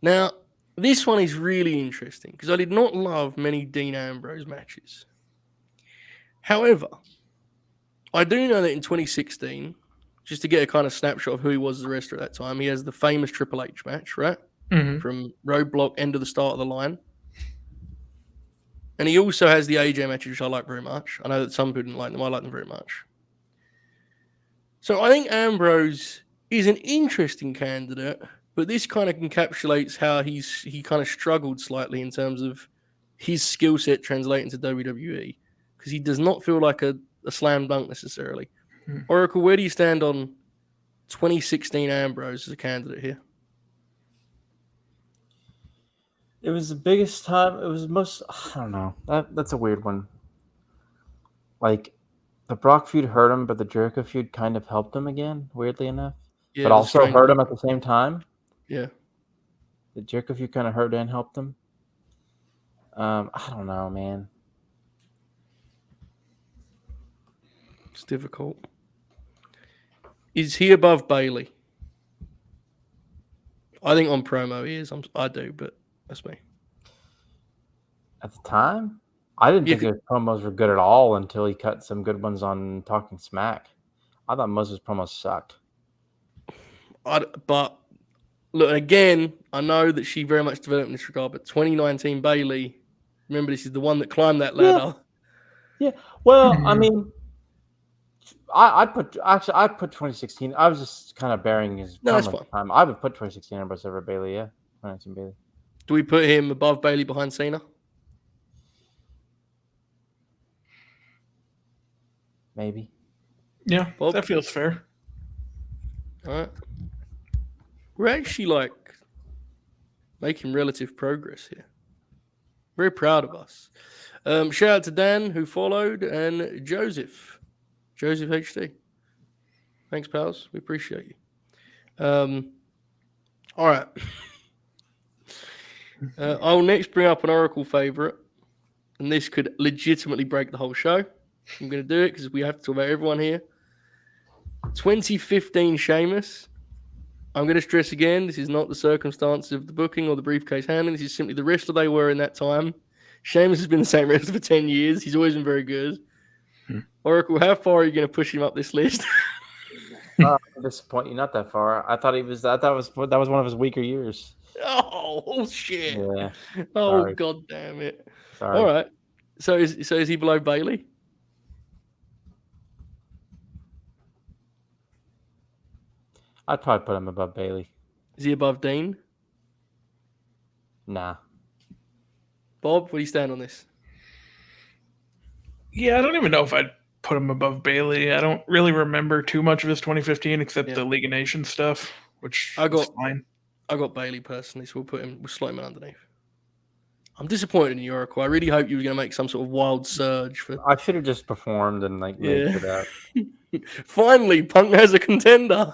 Now, this one is really interesting because I did not love many Dean Ambrose matches. However, I do know that in 2016, just to get a kind of snapshot of who he was as a wrestler at that time, he has the famous Triple H match, right? From Roadblock, end of the start of the line. And he also has the AJ matches, which I like very much. I know that some people didn't like them. I like them very much. So I think Ambrose is an interesting candidate, but this kind of encapsulates how he kind of struggled slightly in terms of his skill set translating to WWE, because he does not feel like a slam dunk necessarily. Oracle, where do you stand on 2016 Ambrose as a candidate here? It was the biggest time. It was most. I don't know. That's a weird one. Like, the Brock feud hurt him, but the Jericho feud kind of helped him again, weirdly enough. Yeah, but also hurt him at the same time. Yeah. The Jericho feud kind of hurt and helped him. I don't know, man. It's difficult. Is he above Bailey? I think on promo he is. I do, but that's me. At the time, I didn't think his promos were good at all until he cut some good ones on Talking Smack. I thought most of his promos sucked. But look, again, I know that she very much developed in this regard, but 2019 Bailey, remember, this is the one that climbed that ladder. Yeah. Well, I mean, I put 2016. I was just kind of bearing his promo time. I would put 2016 Ambrose over Bailey. Yeah, 2019 Bailey. Do we put him above Bailey, behind Cena? Maybe. Yeah, Bob? That feels fair. All right. We're actually making relative progress here. Very proud of us. Shout out to Dan, who followed, and Joseph HD. Thanks, pals. We appreciate you. All right. I'll next bring up an Oracle favorite, and this could legitimately break the whole show. I'm going to do it because we have to talk about everyone here. 2015 Sheamus. I'm going to stress again, this is not the circumstances of the booking or the briefcase handling. This is simply the wrestler they were in that time. Sheamus has been the same wrestler for 10 years. He's always been very good. Oracle, how far are you going to push him up this list? I'm disappoint you not that far. I thought that was one of his weaker years. Oh shit! Yeah. Oh, sorry. God damn it! Sorry. All right. So is he below Bailey? I'd probably put him above Bailey. Is he above Dean? Nah. Bob, where do you stand on this? Yeah, I don't even know if I'd put him above Bailey. I don't really remember too much of his 2015 except the League of Nations stuff, which is fine. I got Bailey personally, so we'll slot him in underneath. I'm disappointed in you, Oracle. I really hope you were going to make some sort of wild surge for. I should have just performed and made it out. Finally, Punk has a contender.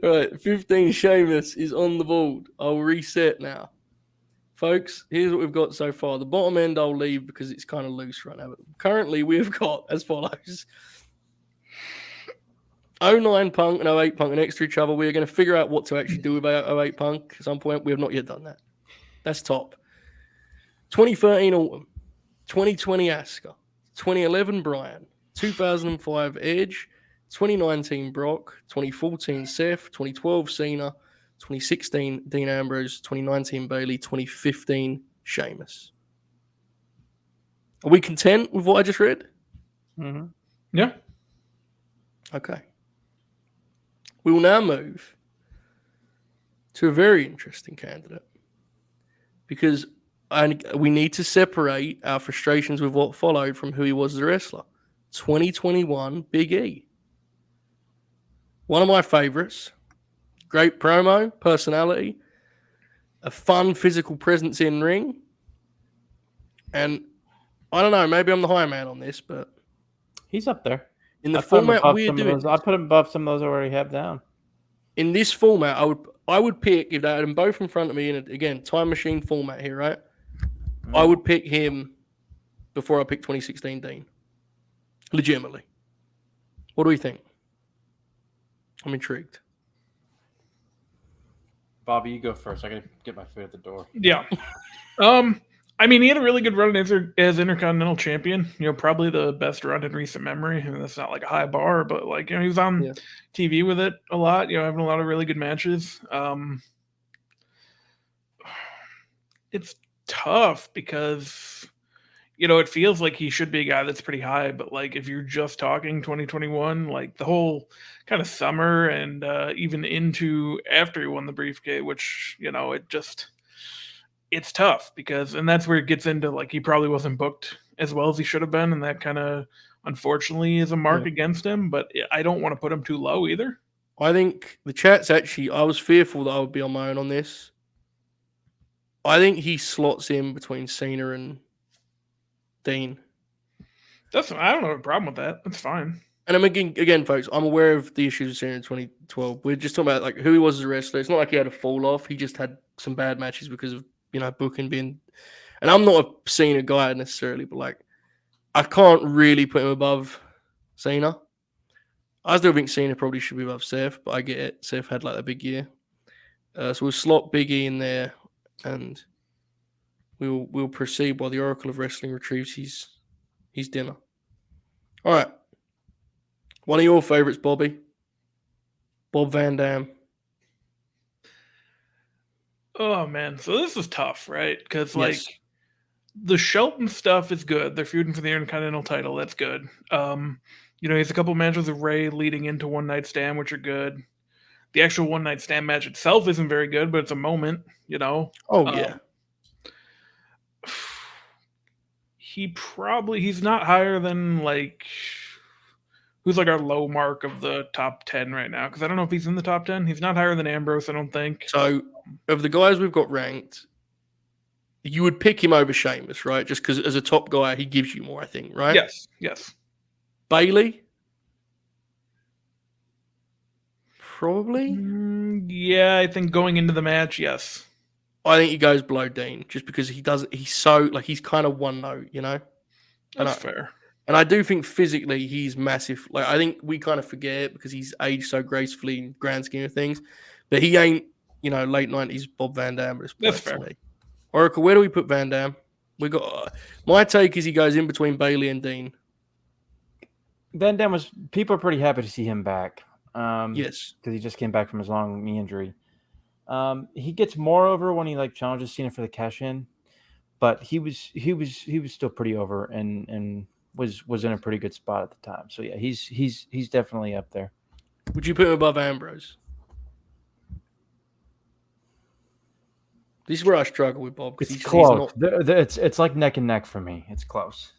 Right, 15 Sheamus is on the board. I'll reset now. Folks, here's what we've got so far. The bottom end I'll leave because it's kind of loose right now. But currently, we've got as follows. 09 Punk and 08 Punk next to each other. We're going to figure out what to actually do with 08 Punk at some point. We have not yet done that. That's top. 2013 Orton. 2020 Asuka. 2011 Bryan. 2005 Edge. 2019 Brock. 2014 Seth. 2012 Cena. 2016 Dean Ambrose. 2019 Bailey. 2015 Sheamus. Are we content with what I just read? Mm-hmm. Yeah. Okay. We will now move to a very interesting candidate because we need to separate our frustrations with what followed from who he was as a wrestler. 2021 Big E. One of my favorites. Great promo, personality. a fun physical presence in ring. And I don't know, maybe I'm the high man on this, but He's up there. in the I'd put him format above we're some of doing those. I'd put him above some of those I already have down. in this format, I would pick, if they had them both in front of me in again time machine format here, right? I would pick him before I pick 2016 Dean. Legitimately. What do we think? I'm intrigued. Bobby, you go first. I gotta get my food at the door. Yeah. I mean, he had a really good run as Intercontinental Champion. Probably the best run in recent memory. I mean, that's not like a high bar, but like, he was on TV with it a lot. Having a lot of really good matches. It's tough because it feels like he should be a guy that's pretty high, but like if you're just talking 2021, like the whole kind of summer and even into after he won the briefcase, which it's tough because, and that's where it gets into like he probably wasn't booked as well as he should have been, and that kind of unfortunately is a mark against him. But I don't want to put him too low either. I think the chat's actually, I was fearful that I would be on my own on this. I think he slots in between Cena and Dean. I don't have a problem with that. That's fine. And I'm again, folks, I'm aware of the issues with Cena in 2012. We're just talking about like who he was as a wrestler. It's not like he had a fall off. He just had some bad matches because of booking being. And I'm not a Cena guy necessarily, but like I can't really put him above Cena. I still think Cena probably should be above Seth, but I get it. Seth had like a big year, so we'll slot Big E in there, and we'll proceed while the Oracle of Wrestling retrieves his dinner. All right. One of your favorites, Bobby. Bob Van Damme. Oh, man. So this is tough, right? Because, like, the Shelton stuff is good. They're feuding for the Intercontinental title. That's good. He has a couple matches of Ray leading into One Night Stand, which are good. The actual One Night Stand match itself isn't very good, but it's a moment, Oh, yeah. He's not higher than, like... Who's like our low mark of the top 10 right now? Because I don't know if he's in the top 10. He's not higher than Ambrose, I don't think. So, of the guys we've got ranked, you would pick him over Sheamus, right? Just because as a top guy, he gives you more, I think, right? Yes. Bailey? Probably? Yeah, I think going into the match, yes. I think he goes below Dean just because he's so, like, he's kind of one note, That's fair. And I do think physically he's massive. Like, I think we kind of forget because he's aged so gracefully in grand scheme of things. But he ain't, late 90s Bob Van Damme. But that's fair. To me. Oracle, where do we put Van Damme? We got my take is he goes in between Bailey and Dean. Van Damme people are pretty happy to see him back. Yes. Because he just came back from his long knee injury. He gets more over when he challenges Cena for the cash in. But he was still pretty over and was in a pretty good spot at the time. So yeah, he's definitely up there. Would you put him above Ambrose? This is where I struggle with Bob. It's close. It's like neck and neck for me. It's close.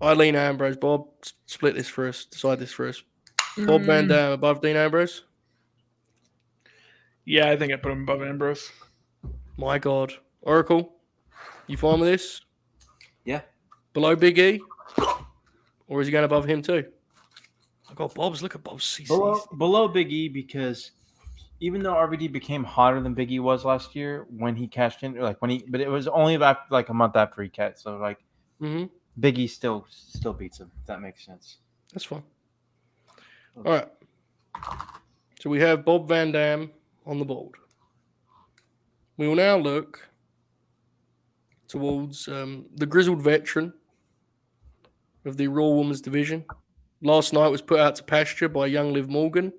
I lean Ambrose. Bob, split this for us. Decide this for us. Bob Van Damme above Dean Ambrose? Yeah, I think I put him above Ambrose. My God. Oracle, you fine with this? Yeah. Below Big E? Or is he going above him too? I got Bob's. Look at Bob's CCs. Below Big E because even though RVD became hotter than Big E was last year when he cashed in, but it was only about like a month after he cashed. So Big E still beats him. If that makes sense. That's fine. All right. So we have Bob Van Damme on the board. We will now look towards the grizzled veteran of the Raw Women's division. Last night was put out to pasture by young Liv Morgan.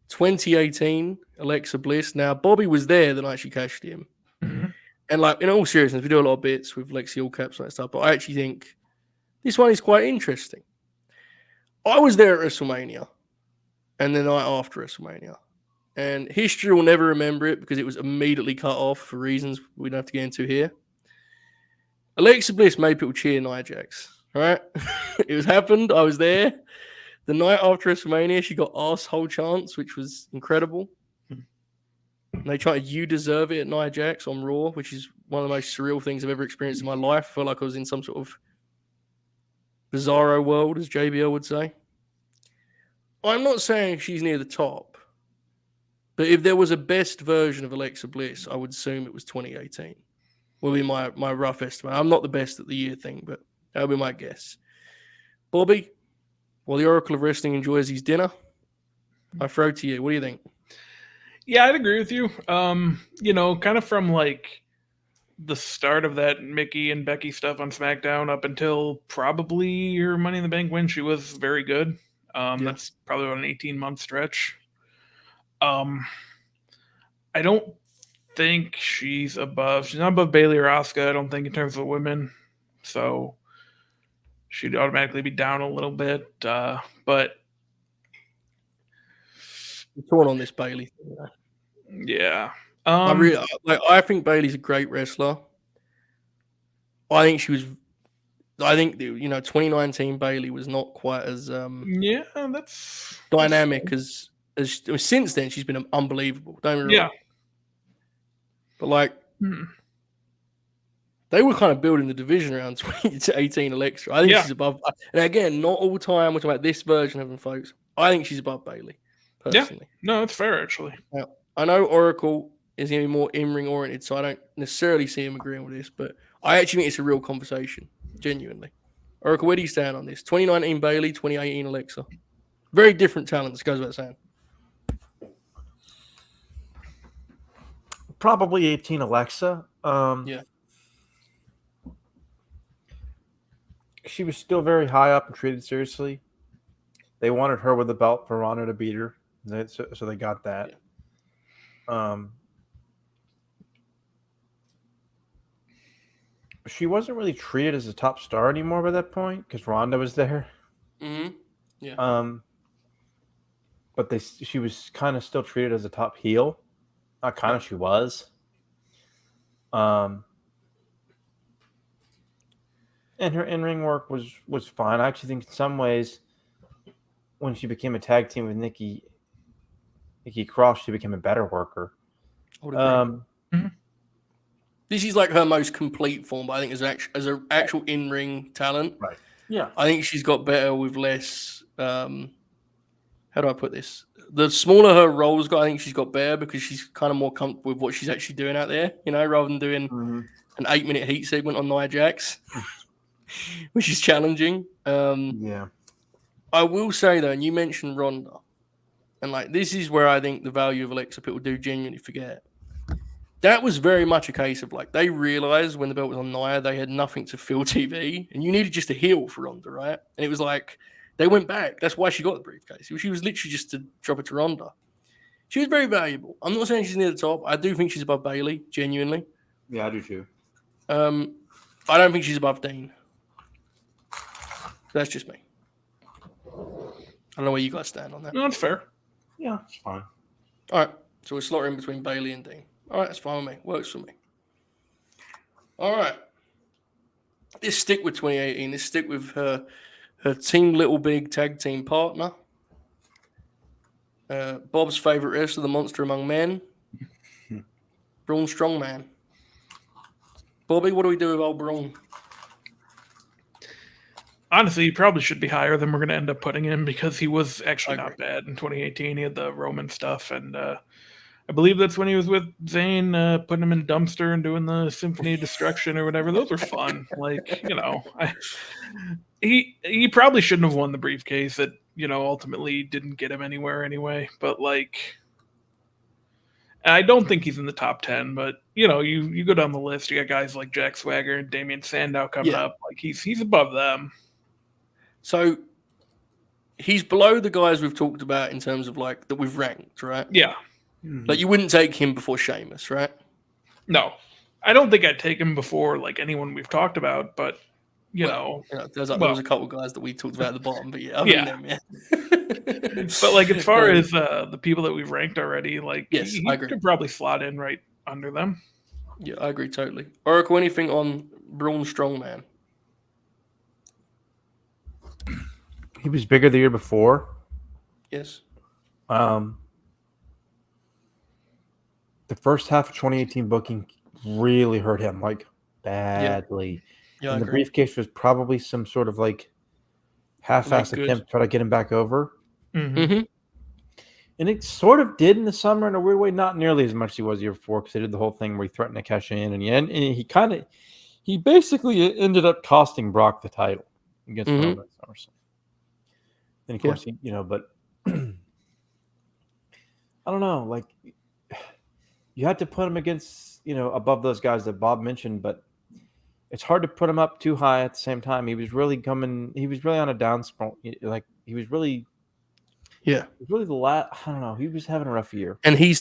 2018, Alexa Bliss. Now, Bobby was there the night she cashed in. Mm-hmm. And in all seriousness, we do a lot of bits with Lexi All Caps and that stuff, but I actually think this one is quite interesting. I was there at WrestleMania and the night after WrestleMania. And history will never remember it because it was immediately cut off for reasons we don't have to get into here. Alexa Bliss made people cheer Nia Jax. All right? It was happened. I was there. The night after WrestleMania, she got asshole chants, which was incredible. And they tried "You Deserve It" at Nia Jax on Raw, which is one of the most surreal things I've ever experienced in my life. I felt like I was in some sort of bizarro world, as JBL would say. I'm not saying she's near the top, but if there was a best version of Alexa Bliss, I would assume it was 2018. Will be my rough estimate. I'm not the best at the year thing, but that would be my guess. Bobby, while the Oracle of Wrestling enjoys his dinner, I throw to you. What do you think? Yeah, I'd agree with you. Kind of from like the start of that Mickey and Becky stuff on SmackDown up until probably her Money in the Bank win, she was very good. That's probably about an 18-month stretch. I don't think she's not above Bailey or Asuka, I don't think, in terms of women. So she'd automatically be down a little bit. But I'm torn on this Bailey thing. yeah. I think Bailey's a great wrestler. I think 2019 Bailey was not quite as that's dynamic as since then. She's been unbelievable. Don't get me wrong. But they were kind of building the division around 2018 Alexa. I think she's above. And again, not all time. We're talking about this version of them, folks. I think she's above Bailey, personally. Yeah, no, that's fair, actually. Now, I know Oracle is going to be more in-ring oriented, so I don't necessarily see him agreeing with this, but I actually think it's a real conversation, genuinely. Oracle, where do you stand on this? 2019 Bailey, 2018 Alexa. Very different talents, goes without saying. Probably 18 Alexa. Yeah. She was still very high up and treated seriously. They wanted her with the belt for Ronda to beat her, so they got that. Yeah. She wasn't really treated as a top star anymore by that point because Ronda was there. Mm-hmm. Yeah. But she was kind of still treated as a top heel. Not kind of, she was. And her in-ring work was fine. I actually think in some ways, when she became a tag team with Nikki Cross, she became a better worker. This is like her most complete form, but I think as an actual in-ring talent, right? Yeah, I think she's got better with less. How do I put this? The smaller her roles got, I think she's got better because she's kind of more comfortable with what she's actually doing out there, rather than doing an 8-minute heat segment on Nia Jax, which is challenging. Yeah. I will say though, and you mentioned Ronda, and this is where I think the value of Alexa people do genuinely forget. That was very much a case of they realized when the belt was on Nia, they had nothing to fill TV, and you needed just a heel for Ronda, right? And it was they went back. That's why she got the briefcase. She was literally just to drop it to Ronda. She was very valuable. I'm not saying she's near the top. I do think she's above Bailey, genuinely. Yeah, I do too. I don't think she's above Dean. That's just me. I don't know where you guys stand on that. No, that's fair. Yeah, it's fine. All right. So we're slaughtering between Bailey and Dean. All right, that's fine with me. Works for me. All right. Let's stick with 2018. Let's stick with her Team Little Big tag team partner. Bob's favorite wrestler, the monster among men. Braun Strowman. Bobby, what do we do with old Braun? Honestly, he probably should be higher than we're going to end up putting him because he was actually not bad in 2018. He had the Roman stuff, and I believe that's when he was with Zayn, putting him in a dumpster and doing the Symphony of Destruction or whatever. Those were fun. He probably shouldn't have won the briefcase. That ultimately didn't get him anywhere anyway. But I don't think he's in the top 10. But you go down the list, you got guys like Jack Swagger and Damien Sandow coming up. He's above them. So he's below the guys we've talked about in terms of that we've ranked, right? Yeah. Mm-hmm. You wouldn't take him before Sheamus, right? No. I don't think I'd take him before anyone we've talked about, but there was a couple of guys that we talked about at the bottom, but But as far as the people that we've ranked already, yes, I agree. Could probably slot in right under them. Yeah, I agree totally. Oracle, anything on Braun Strowman? He was bigger the year before. Yes. the first half of 2018 booking really hurt him like badly. Yeah, I And the agree. briefcase was probably some sort of like half-assed Make good. attempt to try to get him back over. Mm-hmm. And it sort of did in the summer in a weird way, not nearly as much as he was the year before, because they did the whole thing where he threatened to cash in, and he basically ended up costing Brock the title against Roman at SummerSlam. And of course, but I don't know, like you had to put him against, above those guys that Bob mentioned, but it's hard to put him up too high at the same time. He was really on a down spiral. Like he was really. Yeah. Really I don't know. He was having a rough year. And he's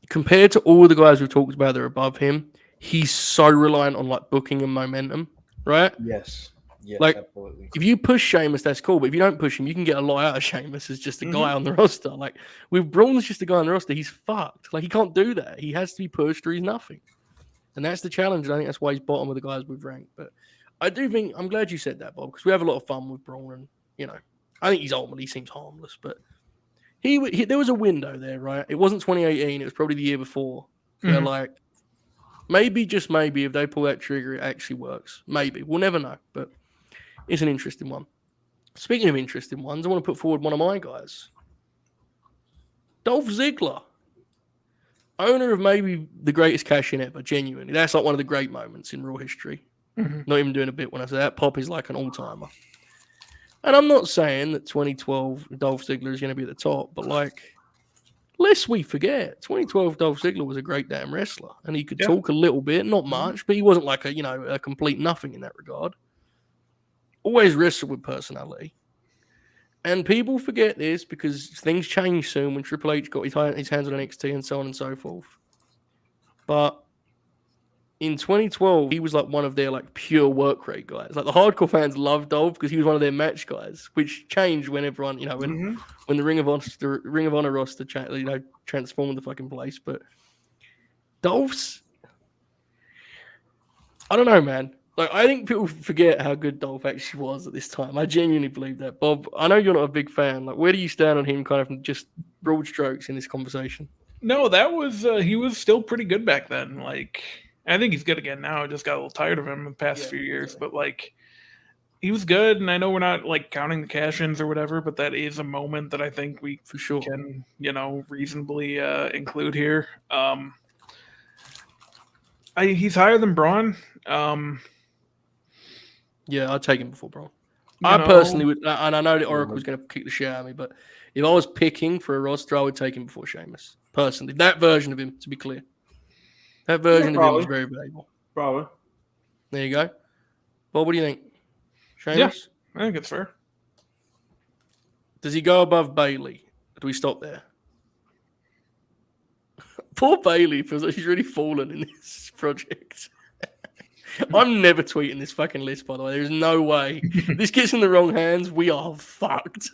compared to all the guys we've talked about that are above him, he's so reliant on like booking and momentum, right? Yes, like, absolutely. If you push Sheamus, that's cool. But if you don't push him, you can get a lot out of Sheamus as just a guy on the roster. Like with Braun's just a guy on the roster, he's fucked. Like he can't do that. He has to be pushed or he's nothing. And that's the challenge. And I think that's why he's bottom of the guys we've ranked. But I do think, I'm glad you said that, Bob, because we have a lot of fun with Braun. And, I think he seems harmless. But there was a window there, right? It wasn't 2018. It was probably the year before. Where, like, maybe, just maybe, if they pull that trigger, it actually works. Maybe. We'll never know. But it's an interesting one. Speaking of interesting ones, I want to put forward one of my guys. Dolph Ziggler. Owner of maybe the greatest cash-in ever, genuinely. That's like one of the great moments in Raw history. Not even doing a bit when I say that. Pop is like an all-timer. And I'm not saying that 2012 Dolph Ziggler is going to be at the top, but like, lest we forget, 2012 Dolph Ziggler was a great damn wrestler. And he could talk a little bit, not much, but he wasn't like a complete nothing in that regard. Always wrestled with personality. And people forget this because things change soon when Triple H got his hands on NXT and so on and so forth. But in 2012, he was like one of their like pure work rate guys. Like the hardcore fans loved Dolph because he was one of their match guys, which changed when everyone, when the Ring of Honor roster transformed the fucking place. But Dolph's, I don't know, man. Like, I think people forget how good Dolph actually was at this time. I genuinely believe that. Bob, I know you're not a big fan. Like, where do you stand on him kind of just broad strokes in this conversation? No, that was, he was still pretty good back then. Like, I think he's good again now. I just got a little tired of him in the past few years. But, like, he was good. And I know we're not, like, counting the cash-ins or whatever, but that is a moment that I think we for sure can, reasonably include here. He's higher than Braun. Yeah, I'd take him before Braun. I personally would, and I know that Oracle was going to kick the shit out of me, but if I was picking for a roster, I would take him before Sheamus. Personally, that version of him, to be clear. That version of him was very valuable. Probably. There you go. Bob, what do you think? Sheamus? Yeah, I think it's fair. Does he go above Bailey? Or do we stop there? Poor Bailey feels like she's really fallen in this project. I'm never tweeting this fucking list, by the way. There's no way. This gets in the wrong hands. We are fucked.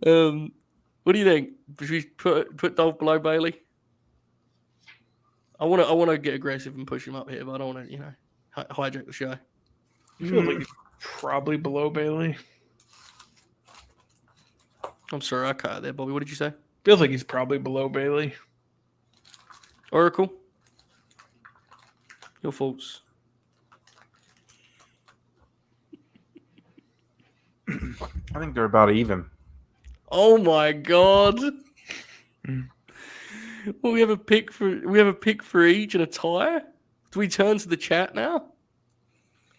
What do you think? Should we put Dolph below Bailey? I want to get aggressive and push him up here, but I don't want to, hijack the show. I feel like he's probably below Bailey. I'm sorry, I cut out there, Bobby. What did you say? Feels like he's probably below Bailey. Oracle? Your thoughts? I think they're about even. Oh my god! Well, we have a pick for each and a tie. Do we turn to the chat now?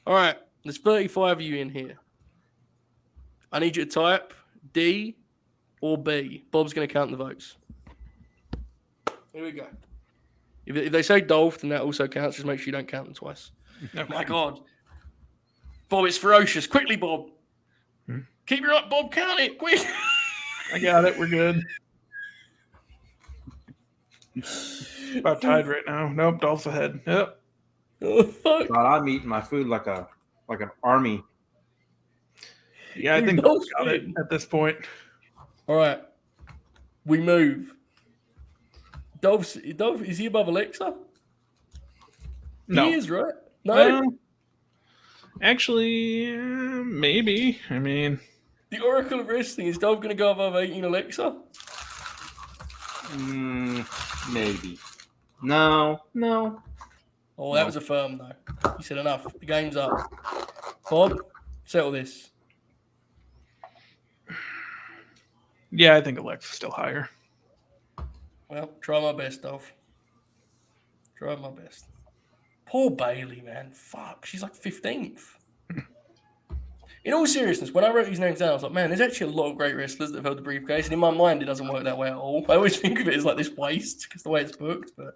All right, there's 35 of you in here. I need you to type D or B. Bob's going to count the votes. Here we go. If they say Dolph, then that also counts. Just make sure you don't count them twice. Okay. My God. Bob, it's ferocious. Quickly, Bob. Keep your up, Bob. Count it. Quick. I got it. We're good. About tied right now. Nope, Dolph's ahead. Yep. Oh, fuck. God, I'm eating my food like an army. Yeah, I think Dolph's got it at this point. All right. We move. Dolph, is he above Alexa? No. He is, right? No. Actually, maybe. I mean, the Oracle of Wrestling, is Dolph going to go above 18 Alexa? Maybe. No. Oh, that was a firm though. You said enough. The game's up. Bob, settle this. Yeah, I think Alexa's still higher. Well, try my best, Dolph. Try my best. Poor Bailey, man. Fuck, she's like 15th. In all seriousness, when I wrote these names down, I was like, man, there's actually a lot of great wrestlers that have held the briefcase. And in my mind, it doesn't work that way at all. I always think of it as like this waste because the way it's booked. But,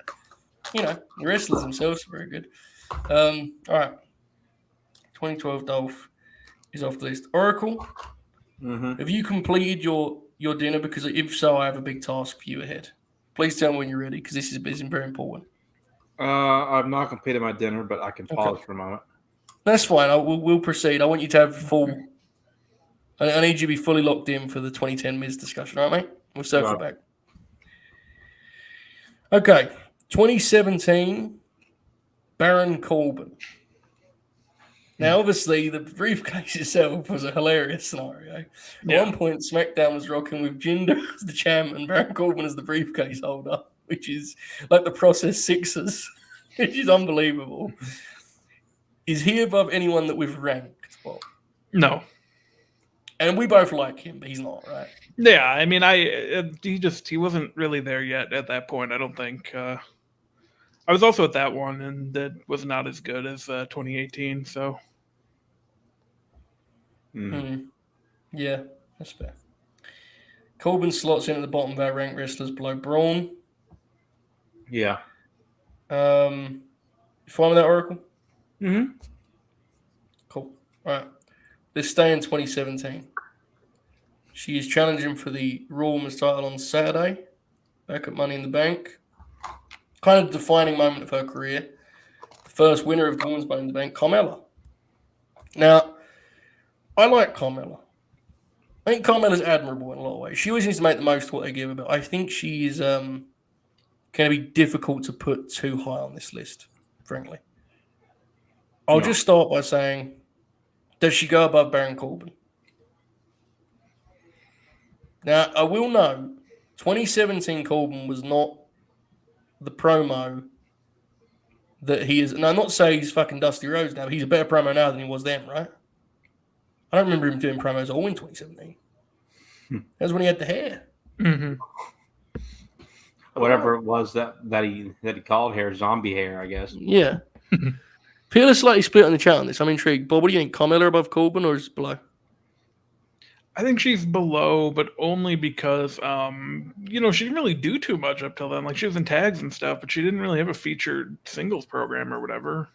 you know, the wrestlers themselves are very good. All right. 2012 Dolph is off the list. Oracle, have you completed your dinner? Because if so, I have a big task for you ahead. Please tell me when you're ready because this is very important. I've not completed my dinner, but I can pause for a moment. That's fine. We'll proceed. I want you to have full. I need you to be fully locked in for the 2010 Miz discussion. All right, mate? We'll circle back. Okay. 2017, Baron Corbin. Now, obviously, the briefcase itself was a hilarious scenario. At one point, SmackDown was rocking with Jinder as the champ and Baron Corbin as the briefcase holder, which is like the Process Sixers, which is unbelievable. Is he above anyone that we've ranked, Bob? No. And we both like him, but he's not, right? Yeah, I mean, he wasn't really there yet at that point, I don't think. I was also at that one, and that was not as good as 2018, so. Yeah, that's fair. Corbin slots in at the bottom of our ranked wrestlers below Braun. Yeah. You fine with that, Oracle? Mm-hmm. Cool. All right. Let's stay in 2017. She is challenging for the Raw Women's title on Saturday, back at Money in the Bank. Kind of defining moment of her career. The first winner of the Women's Money in the Bank, Carmella. Now, I like Carmella. I think Carmella's admirable in a lot of ways. She always needs to make the most of what they give her, but I think she is going to be difficult to put too high on this list, frankly. I'll just start by saying, does she go above Baron Corbin? Now, I will know 2017 Corbin was not the promo that he is. And I'm not saying he's fucking Dusty Rhodes now, but he's a better promo now than he was then, right? I don't remember him doing promos all in 2017. That was when he had the hair. Mm-hmm. Whatever it was that he called hair, zombie hair, I guess. Yeah. Feel a slightly split on the chat on this. I'm intrigued. Bob, what do you think? Carmella above Corbin or is below? I think she's below, but only because, she didn't really do too much up till then. Like, she was in tags and stuff, but she didn't really have a featured singles program or whatever.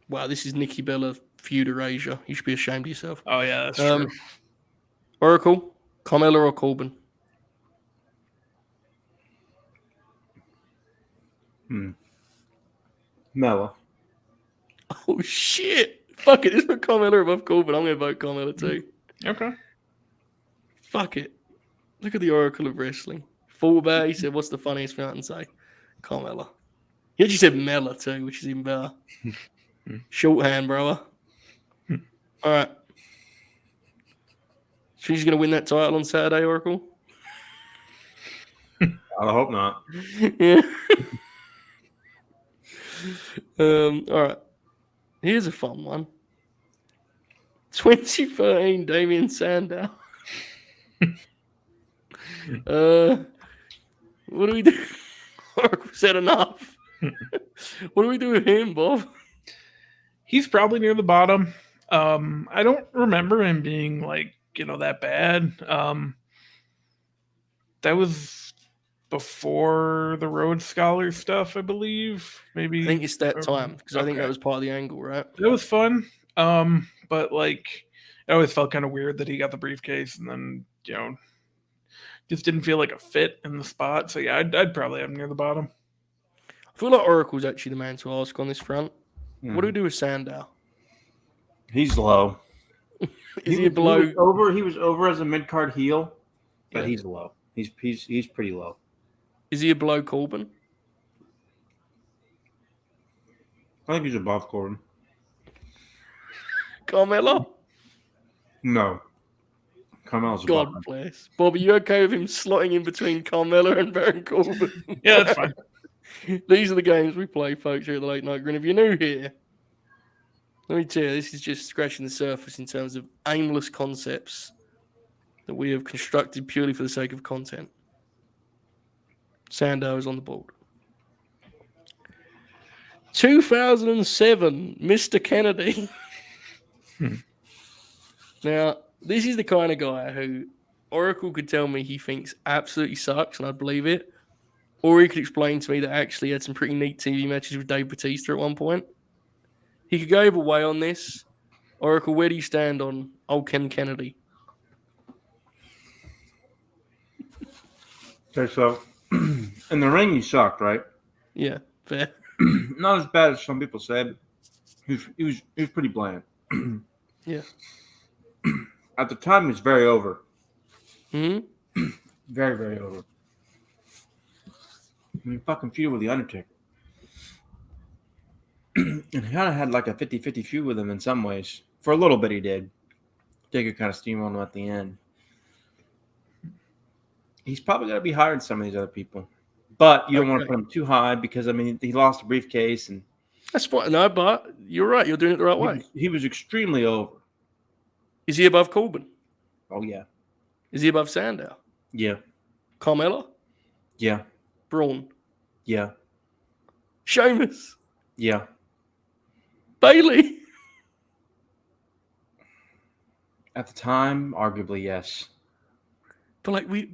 Wow, this is Nikki Bella feud Erasure. You should be ashamed of yourself. Oh, yeah, that's true. Oracle, Carmella or Corbin? Mella. Oh, shit. Fuck it. Let's put Carmella above Corbin. I'm going to vote Carmella too. Okay. Fuck it. Look at the Oracle of Wrestling. Fullback, he said, what's the funniest thing I can say? Carmella. He actually said Mella too, which is even better. Shorthand, brother. All right. She's going to win that title on Saturday, Oracle? I hope not. Yeah. All right. Here's a fun one. 2013 Damien Sandow. What do we do? Oracle said enough. What do we do with him, Bob? He's probably near the bottom. I don't remember him being that bad. That was before the Rhodes Scholar stuff, I believe. Maybe I think it's that time because I think that was part of the angle, right? It was fun. But it always felt kind of weird that he got the briefcase and then just didn't feel like a fit in the spot. So yeah, I'd probably have him near the bottom. I feel like Oracle's actually the man to ask on this front. What do we do with Sandow? He's low. Is he below? He was over as a mid-card heel, but he's low. He's pretty low. Is he a below Corbin? I think he's above Corbin. Carmella? No. Carmelo's a God bummer. bless. Bob, are you okay with him slotting in between Carmella and Baron Corbin? Yeah, that's fine. These are the games we play, folks, here at the Late Night Grin. If you're new here, let me tell you, this is just scratching the surface in terms of aimless concepts that we have constructed purely for the sake of content. Sandow is on the board. 2007, Mr. Kennedy. Now, this is the kind of guy who Oracle could tell me he thinks absolutely sucks, and I'd believe it. Or he could explain to me that actually he had some pretty neat TV matches with Dave Bautista at one point. He could go either way on this. Oracle, where do you stand on old Ken Kennedy? Okay, so in the ring, he sucked, right? Yeah, fair. Not as bad as some people said. He was pretty bland. Yeah. At the time, he was very over. Hmm. Very, very over. I mean, fucking feud with The Undertaker. And he kind of had like a 50-50 feud with him in some ways. For a little bit, he did. Taker kind of steamrolled him at the end. He's probably going to be higher than some of these other people. But you don't want to put him too high because, I mean, he lost a briefcase. And that's fine. No, but you're right. You're doing it the right way. He was extremely over. Is he above Corbin? Oh, yeah. Is he above Sandow? Yeah. Carmella? Yeah. Braun? Yeah. Sheamus? Yeah. Bailey? At the time, arguably, yes. But we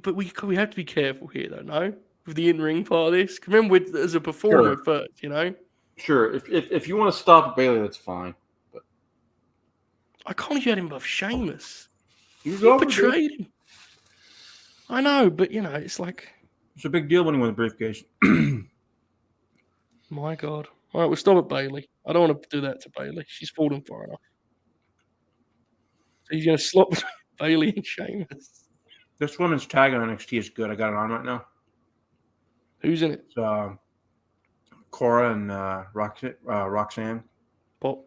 have to be careful here, though, no? With the in-ring part of this. Remember, as a performer first, you know? Sure. If you want to stop Bailey, that's fine. But I can't believe you had him above Sheamus. You betrayed him. I know, but, you know, it's like... It's a big deal when he wins a briefcase. My God. All right, we'll stop at Bailey. I don't want to do that to Bailey. She's fallen far enough. So he's going to slot between Bailey and Sheamus. This women's tag on NXT is good. I got it on right now. Who's in it? It's Cora and Roxanne. Pop.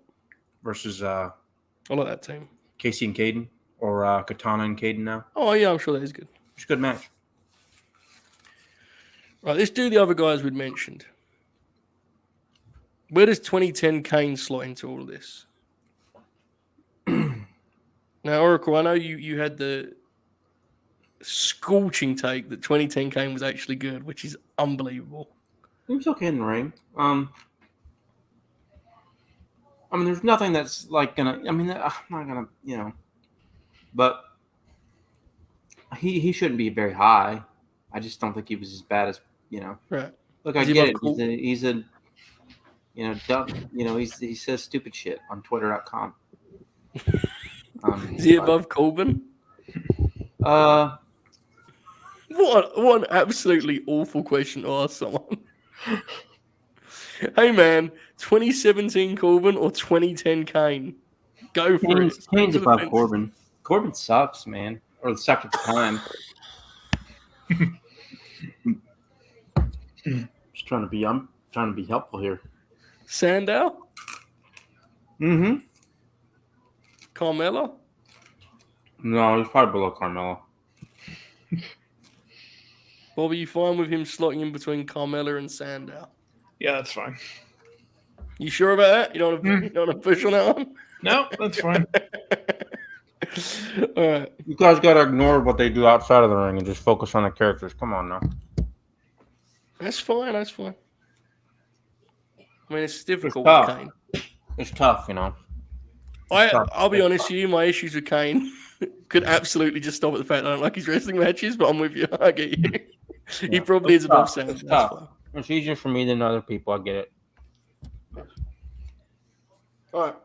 Versus I like that team. Casey and Caden. Or Katana and Caden now. Oh, yeah, I'm sure that is good. It's a good match. Right, let's do the other guys we'd mentioned. Where does 2010 Kane slot into all of this? Now, Oracle, I know you had the scorching take that 2010 Kane was actually good, which is unbelievable. He was okay in the ring. I mean, there's nothing that's like gonna. I mean, I'm not gonna, you know, but he shouldn't be very high. I just don't think he was as bad as, you know. Right. Look, I get it. He's a you know, dumb. You know, he says stupid shit on Twitter.com. Is he above Corbin? What an absolutely awful question to ask someone. Hey man, 2017 Corbin or 2010 Kane? Go for it. Kane's above Corbin. Corbin sucks, man. Or sucked at the time. I'm trying to be helpful here. Sandow? Mm-hmm. Carmella? No, he's probably below Carmella. Bob, are you fine with him slotting in between Carmella and Sandow? Yeah, that's fine. You sure about that? You don't want to push on that one? No, that's fine. All right. You guys got to ignore what they do outside of the ring and just focus on the characters. Come on now. That's fine. That's fine. I mean, it's difficult It's with Kane. It's tough, you know. I'll be honest with you, my issues with Kane could absolutely just stop at the fact that I don't like his wrestling matches, but I'm with you. I get you. He probably is above Sandow. It's tough. It's easier for me than other people. I get it. All right.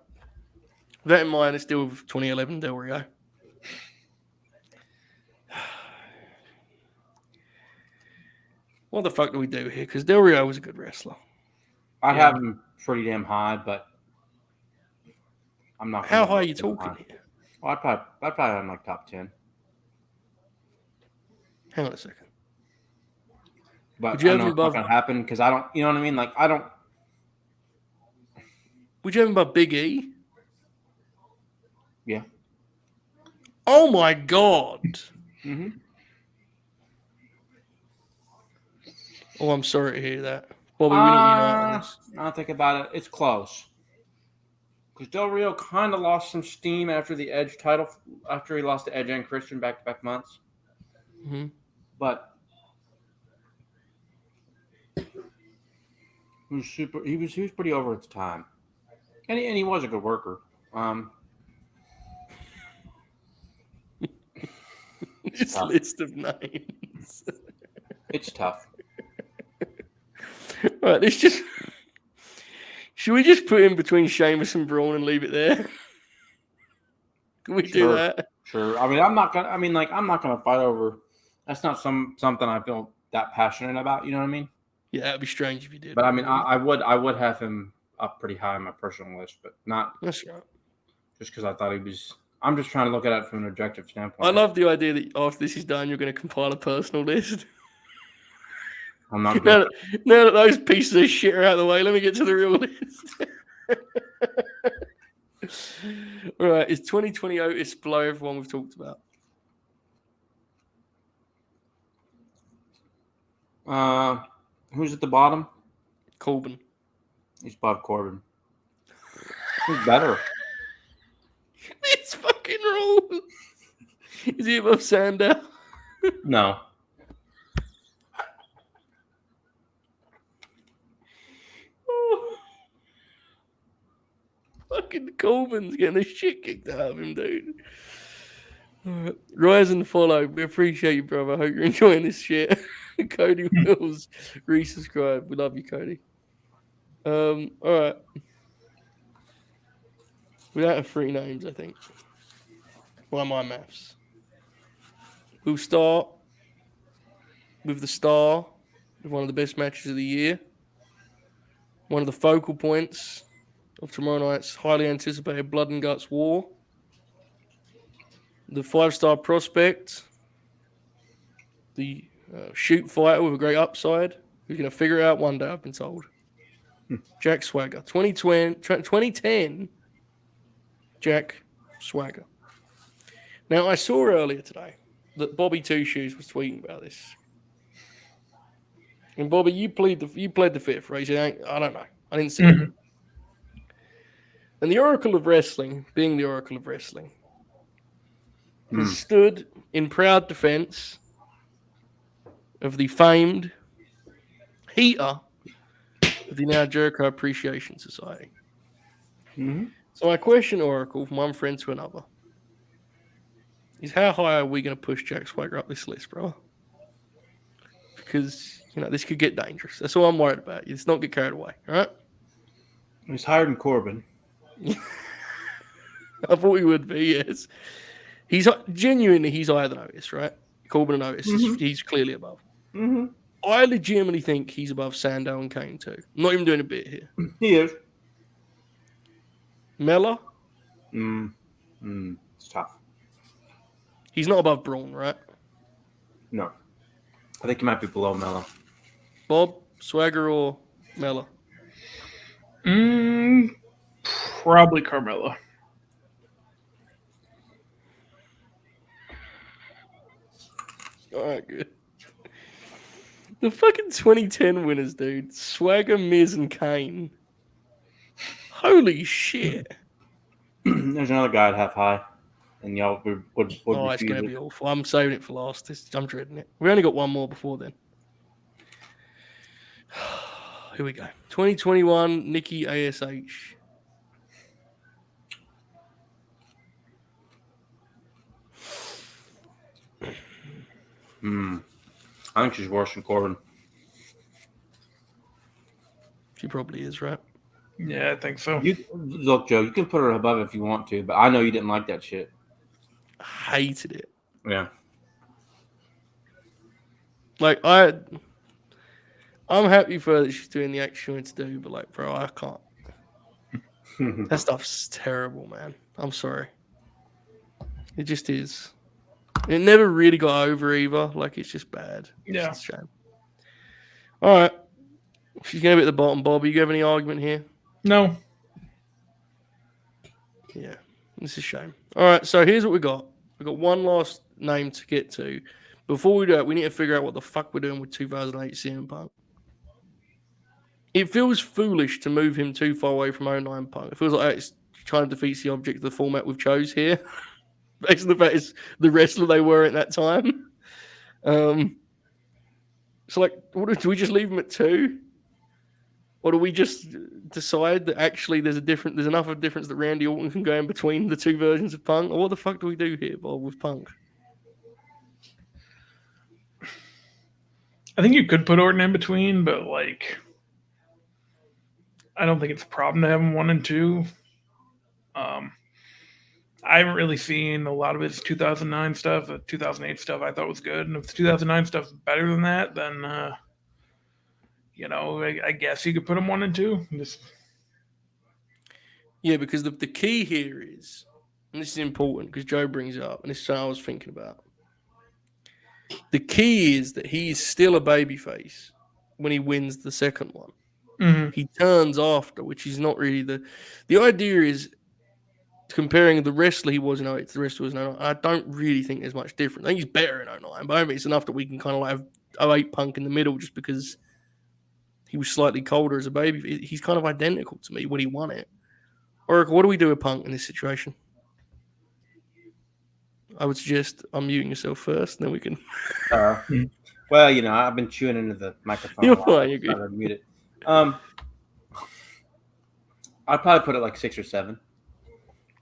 With that in mind, it's still 2011 Del Rio. What the fuck do we do here? Because Del Rio was a good wrestler. I have him pretty damn high, but I'm not. How high are you talking here? Well, I'd probably have him like top 10. Hang on a second. But would you I have know him it's not above? gonna happen because I don't. You know what I mean? Like I don't. Would you have him above Big E? Yeah. Oh my God. Mm-hmm. Oh, I'm sorry to hear that. Bobby, we need to unite on this. Now think about it. It's close. Because Del Rio kind of lost some steam after the Edge title, after he lost to Edge and Christian back-to-back months. Mm-hmm. But he was pretty over at the time, and he was a good worker. This tough. list of names. It's tough. Right, let's just. Should we just put in between Sheamus and Braun and leave it there? Can we do that? Sure. I mean, I'm not gonna fight over. That's not something I feel that passionate about. You know what I mean? Yeah, that'd be strange if you did. But I mean, I would have him up pretty high on my personal list, but not That's right. just because I thought he was. I'm just trying to look at it from an objective standpoint. I love the idea that after this is done, you're going to compile a personal list. I'm not. Now that those pieces of shit are out of the way, let me get to the real list. Right, is 2020 Otis below everyone we've talked about? Who's at the bottom? Corbin. He's Bob Corbin. Who's better? It's fucking wrong. Is he above Sandow? No. Fucking Corbin's getting the shit kicked out of him, dude. All right. Rise and follow. We appreciate you, brother. I hope you're enjoying this shit. Cody Wills, resubscribe. We love you, Cody. All right. We don't have 3 names, I think. By my maths. We'll start with the star of one of the best matches of the year. One of the focal points of tomorrow night's highly anticipated Blood and Guts War. The 5-star prospect. The shoot fighter with a great upside. Who's going to figure it out one day, I've been told. Jack Swagger. 2010 Jack Swagger. Now, I saw earlier today that Bobby Two Shoes was tweeting about this. And Bobby, you pled the fifth, right? You said, I don't know. I didn't see it. And the Oracle of Wrestling, being the Oracle of Wrestling, has stood in proud defense of the famed heater of the Now Jericho Appreciation Society. Mm-hmm. So my question, Oracle, from one friend to another, is how high are we going to push Jack Swagger up this list, bro? Because, this could get dangerous. That's all I'm worried about. Let's not get carried away, all right? He's higher than Corbin. I thought he would be, yes. He's genuinely, he's higher than Otis, right? Corbin and Otis, he's clearly above. Mm-hmm. I legitimately think he's above Sandow and Kane too. I'm not even doing a bit here. He is. Mella? It's tough. He's not above Braun, right? No. I think he might be below Mello. Bob, Swagger, or Mella? Probably Carmella. All right, good. The fucking 2010 winners, dude. Swagger, Miz, and Kane. Holy shit. There's another guy I'd have high. And y'all would Oh, it's going to be awful. I'm saving it for last. I'm dreading it. We only got one more before then. Here we go. 2021, Nikki ASH. I think she's worse than Corbin. She probably is, right? Yeah, I think so. Look, Joe, you can put her above if you want to, but I know you didn't like that shit. Hated it. Yeah. Like, I'm happy for her that she's doing the act she wanted to do, but like, bro, I can't. That stuff's terrible, man. I'm sorry. It just is. It never really got over either. Like, it's just bad. Yeah. It's a shame. All right. She's going to be at the bottom, Bob. You have any argument here? No. Yeah. This is a shame. All right. So here's what we got. We've got one last name to get to. Before we do it, we need to figure out what the fuck we're doing with 2008 CM Punk. It feels foolish to move him too far away from 09 Punk. It feels like it's trying to defeat the object of the format we've chose here. Based on the fact it's the wrestler they were at that time. So, like, do we just leave him at 2? Or do we just decide that actually there's enough of a difference that Randy Orton can go in between the two versions of Punk? Or what the fuck do we do here, Bob, with Punk? I think you could put Orton in between, but like, I don't think it's a problem to have him 1 and 2. I haven't really seen a lot of his 2009 stuff. The 2008 stuff I thought was good, and if the 2009 stuff is better than that, then I guess you could put him 1 and 2. Yeah, because the key here is, and this is important because Joe brings it up, and this is what I was thinking about. The key is that he's still a babyface when he wins the second one. Mm-hmm. He turns after, which is not really the idea is comparing the wrestler he was in 08 to the wrestler was in 09. I don't really think there's much difference. I think he's better in 09, but I think it's enough that we can kind of like have 08 Punk in the middle just because he was slightly colder as a baby. He's kind of identical to me when he won it. Oracle, what do we do with Punk in this situation? I would suggest unmuting yourself first, and then we can. Well, I've been chewing into the microphone. You're fine. You're good. I'd mute it. I'd probably put it like 6 or 7.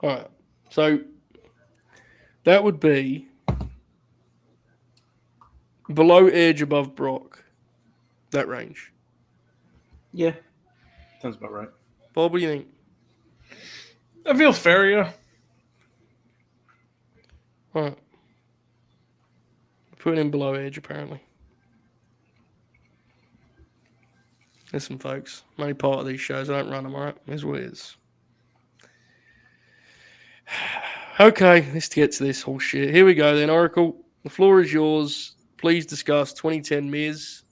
All right. So that would be below Edge, above Brock. That range. Yeah, sounds about right. Bob, what do you think? That feels fair, yeah. All right. Put him below Edge, apparently. Listen, folks. I'm only part of these shows. I don't run them, all right? Here's what it is. Okay, let's get to this whole shit. Here we go then, Oracle. The floor is yours. Please discuss 2010 Miz.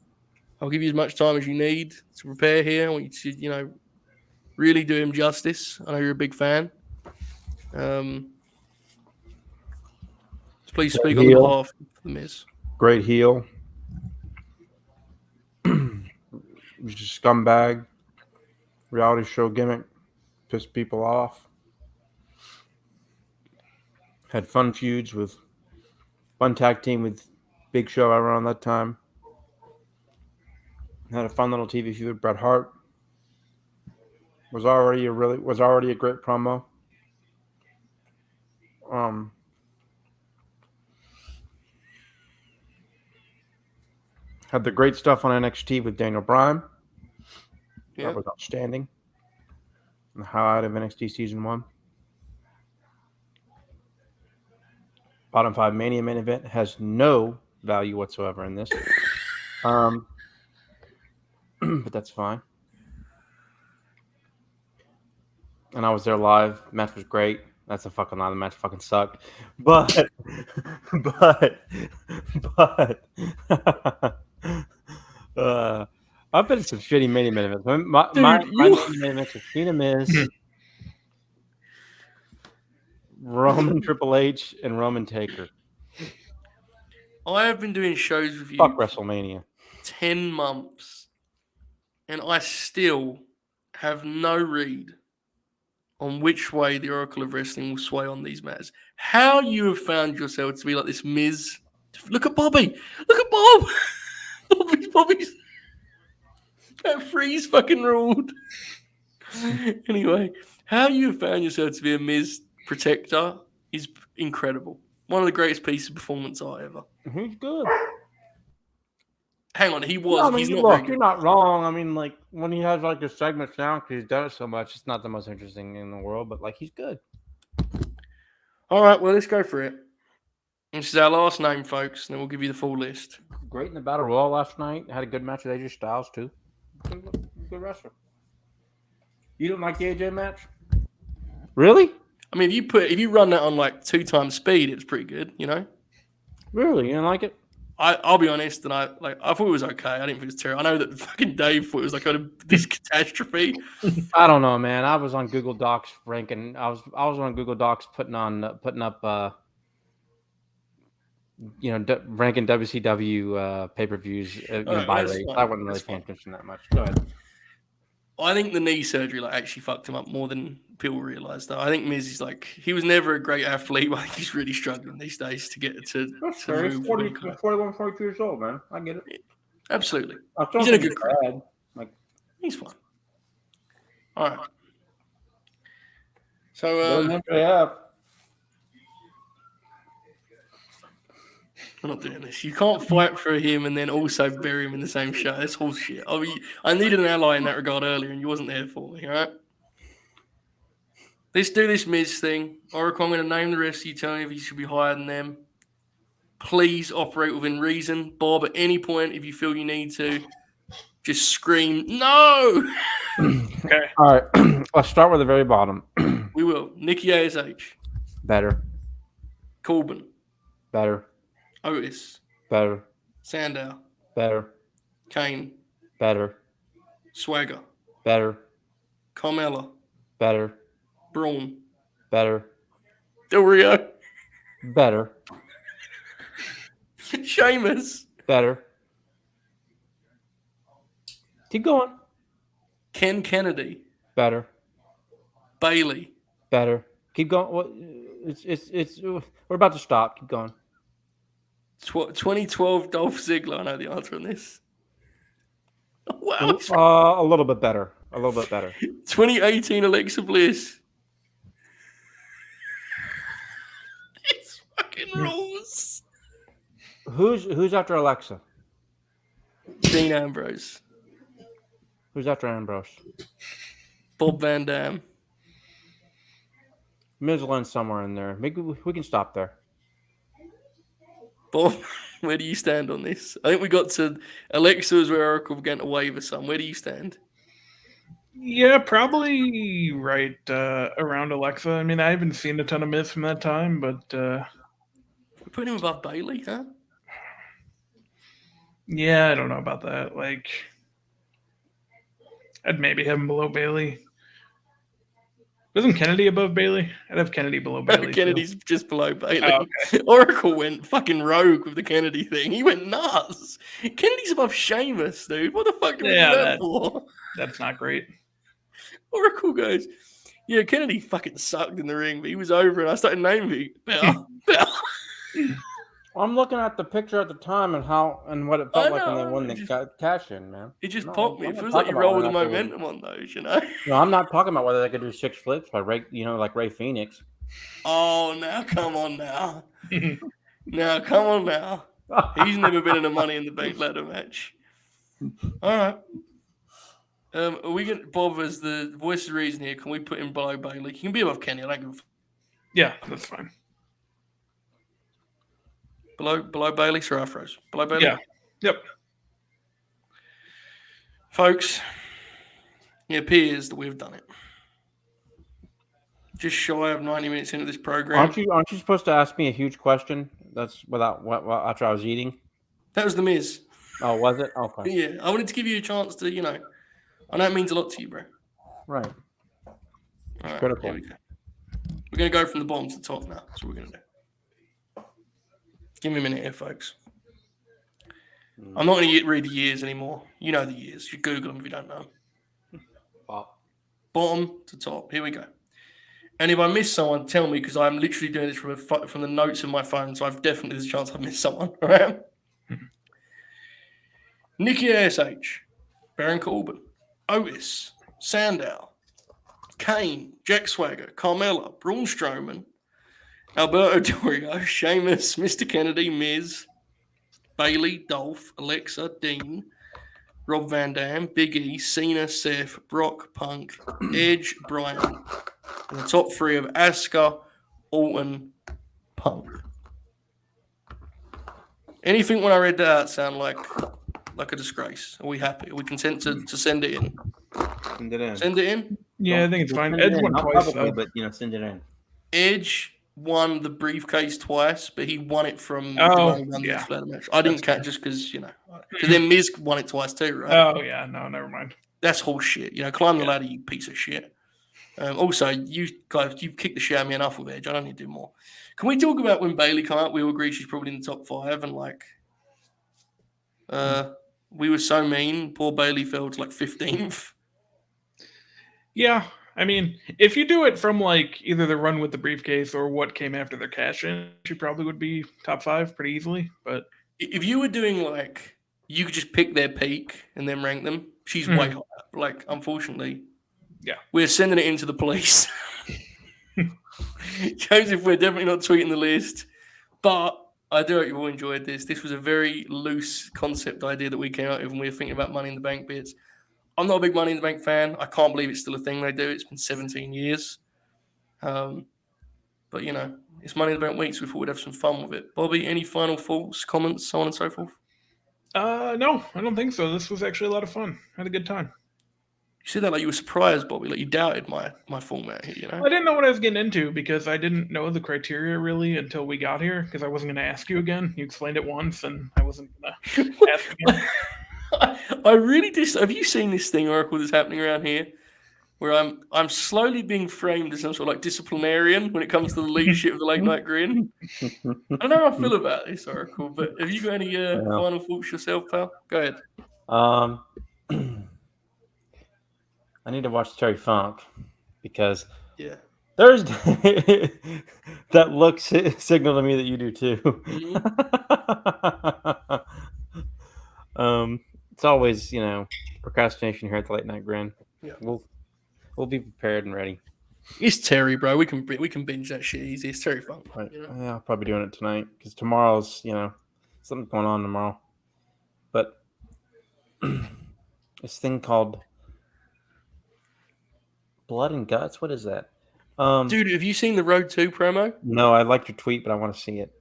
I'll give you as much time as you need to prepare here. I want you to, really do him justice. I know you're a big fan. Please speak on behalf of the Miz. Great heel. Just scumbag. Reality show gimmick. Pissed people off. Had fun feuds with fun tag team with Big Show around that time. Had a fun little TV feud with Bret Hart. Was already a great promo. Had the great stuff on NXT with Daniel Bryan. Yeah. That was outstanding. The highlight of NXT Season 1. Bottom 5 Mania main event has no value whatsoever in this. But that's fine. And I was there live. Match was great. That's a fucking lie. The match fucking sucked. But I've been in some shitty Mania main events. My main events are Cena Miz, Roman Triple H, and Roman Taker. I have been doing shows with you Fuck WrestleMania. 10 months, and I still have no read on which way the Oracle of Wrestling will sway on these matters. How you have found yourself to be like this Miz. Look at Bobby. Look at Bob. Bobby's. That freeze fucking ruled. Anyway, how you have found yourself to be a Miz protector is incredible. One of the greatest pieces of performance I ever. He's good. Hang on, he was. No, I mean, he's not look, very good. you're not wrong. I mean, like, when he has, like, his segments down because he's done it so much, it's not the most interesting in the world, but, like, he's good. All right, well, let's go for it. This is our last name, folks, and then we'll give you the full list. Great in the Battle Royal last night. Had a good match with AJ Styles, too. Good wrestler. You don't like the AJ match? Really? I mean, if you run that on, like, 2 times speed, it's pretty good, you know? Really? You don't like it? I'll be honest, and I thought it was okay. I didn't think it was terrible. I know that fucking Dave thought it was like this catastrophe. I don't know, man. I was on Google Docs ranking. I was on Google Docs putting up ranking WCW pay-per-views Alright, by that's rate. fine, I wasn't really that's paying fine. attention that much. Go ahead. I think the knee surgery actually fucked him up more than people realize. Though I think Miz is he was never a great athlete. But I think he's really struggling these days to get to That's fair. He's move. 41, 42 years old, man. I get it. Absolutely, I still he's in a think good career. bad. Like, He's fine. All right. So we're not doing this. You can't fight for him and then also bury him in the same show. That's bullshit. I needed an ally in that regard earlier, and you wasn't there for me. All right. Let's do this Miz thing. Oracle, I'm going to name the rest of you. Tell me if you should be higher than them. Please operate within reason. Bob, at any point, if you feel you need to, just scream, no! Okay. all right. Let's start with the very bottom. We will. Nikki Ash. Better. Corbin. Better. Otis. Better. Sandow. Better. Kane. Better. Swagger. Better. Carmella. Better. Braun. Better. Del Rio. Better. Sheamus. Better. Keep going. Ken Kennedy. Better. Bailey. Better. Keep going. What? It's. We're about to stop. Keep going. 2012 Dolph Ziggler. I know the answer on this. Oh, wow. A little bit better. A little bit better. 2018 Alexa Bliss. It's fucking rules. Who's after Alexa? Dean Ambrose. Who's after Ambrose? Bob Van Damme. Midland somewhere in there. Maybe we can stop there. Bob, where do you stand on this? I think we got to Alexa is where Oracle began to waver some. Where do you stand? Yeah, probably right around Alexa. I mean, I haven't seen a ton of Miz from that time, but We're putting him above Bailey, huh? yeah, I don't know about that. Like, I'd maybe have him below Bailey. Wasn't Kennedy above Bailey? I'd have Kennedy below Bailey. Kennedy's just below Bailey. Oh, okay. Oracle went fucking rogue with the Kennedy thing. He went nuts. Kennedy's above Sheamus, dude. What the fuck did we do that for? That's not great. Oracle goes, yeah, Kennedy fucking sucked in the ring, but he was over, and I started naming him. Better. I'm looking at the picture at the time and what it felt like when they won the cash in, man. It just popped me. I'm It not feels like you talking roll about with the whether momentum on those, you know? No, I'm not talking about whether they could do 6 flips by like Ray Phoenix. Oh, now come on now. Now come on now. He's never been in a Money in the Bank ladder match. All right. Are we going to Bob as the voice of reason here? Can we put him below Bailey? He can be above Kenny. I don't give a Yeah, that's fine. Below Bailey, sir, I froze. Below Bailey? Yeah. Yep. Folks, it appears that we've done it. Just shy of 90 minutes into this program. Aren't you supposed to ask me a huge question? That's after I was eating. That was the Miz. Oh, was it? Okay. Yeah, I wanted to give you a chance to, I know it means a lot to you, bro. Right. All right, critical. here we go. We're going to go from the bottom to the top now. That's what we're going to do. Give me a minute here, folks. I'm not going to read the years anymore. You know the years. You Google them if you don't know. Bottom to top. Here we go. And if I miss someone, tell me, because I'm literally doing this from the notes in my phone, so I've definitely there's a chance I've missed someone. All right? Nikki Ash, Baron Corbin, Otis, Sandow, Kane, Jack Swagger, Carmella, Braun Strowman, Alberto Del Rio, Sheamus, Mr. Kennedy, Miz, Bailey, Dolph, Alexa, Dean, Rob Van Dam, Big E, Cena, Seth, Brock, Punk, Edge, Bryan. And the top 3 of Asuka, Orton, Punk. Anything when I read that out sound like a disgrace? Are we happy? Are we content to send it in? Send it in. Send it in? Yeah, I think it's fine. Send it Edge in. won Not twice, probably, though. but send it in. Edge won the briefcase twice, but he won it from yeah. ladder match. I didn't catch just because, because then Miz won it twice too, right? Oh, yeah. No, never mind. That's whole shit. Climb the ladder, you piece of shit. Also, you guys, you kicked the shit out of me enough with Edge. I don't need to do more. Can we talk about when Bailey come out? We all agree she's probably in the top 5, and like, we were so mean. Poor Bailey fell to like 15th. Yeah, I mean, if you do it from like either the run with the briefcase or what came after their cash in, she probably would be top 5 pretty easily. But If you were doing like, you could just pick their peak and then rank them. She's way higher. Like, unfortunately, yeah, we're sending it into the police. Joseph, we're definitely not tweeting the list, but I do hope you all enjoyed this. This was a very loose concept idea that we came up with when we were thinking about Money in the Bank bits. I'm not a big Money in the Bank fan. I can't believe it's still a thing they do. It's been 17 years. But, you know, it's Money in the Bank week, so we thought we'd have some fun with it. Bobby, any final thoughts, comments, so on and so forth? No, I don't think so. This was actually a lot of fun. Had a good time. You said that like you were surprised, Bobby, like you doubted my format here, you know? I didn't know what I was getting into because I didn't know the criteria really until we got here because I wasn't going to ask you again. You explained it once and I wasn't going to ask again. I really just have you seen this thing, Oracle, that's happening around here? Where I'm slowly being framed as some sort of like disciplinarian when it comes to the leadership of the late night Grin. I don't know how I feel about this, Oracle, but have you got any final thoughts yourself, pal? Go ahead. I need to watch Terry Funk because Yeah. Thursday that look signal to me that you do too. Mm-hmm. It's always, you know, procrastination here at the late night Grin. Yeah. We'll be prepared and ready. It's Terry, bro. We can binge that shit easy. It's Terry Funk. Right. You know? Yeah, I'll probably be doing it tonight because tomorrow's, you know, something's going on tomorrow. But this thing called Blood and Guts. What is that? Dude, have you seen the Road 2 promo? No, I liked your tweet, but I want to see it.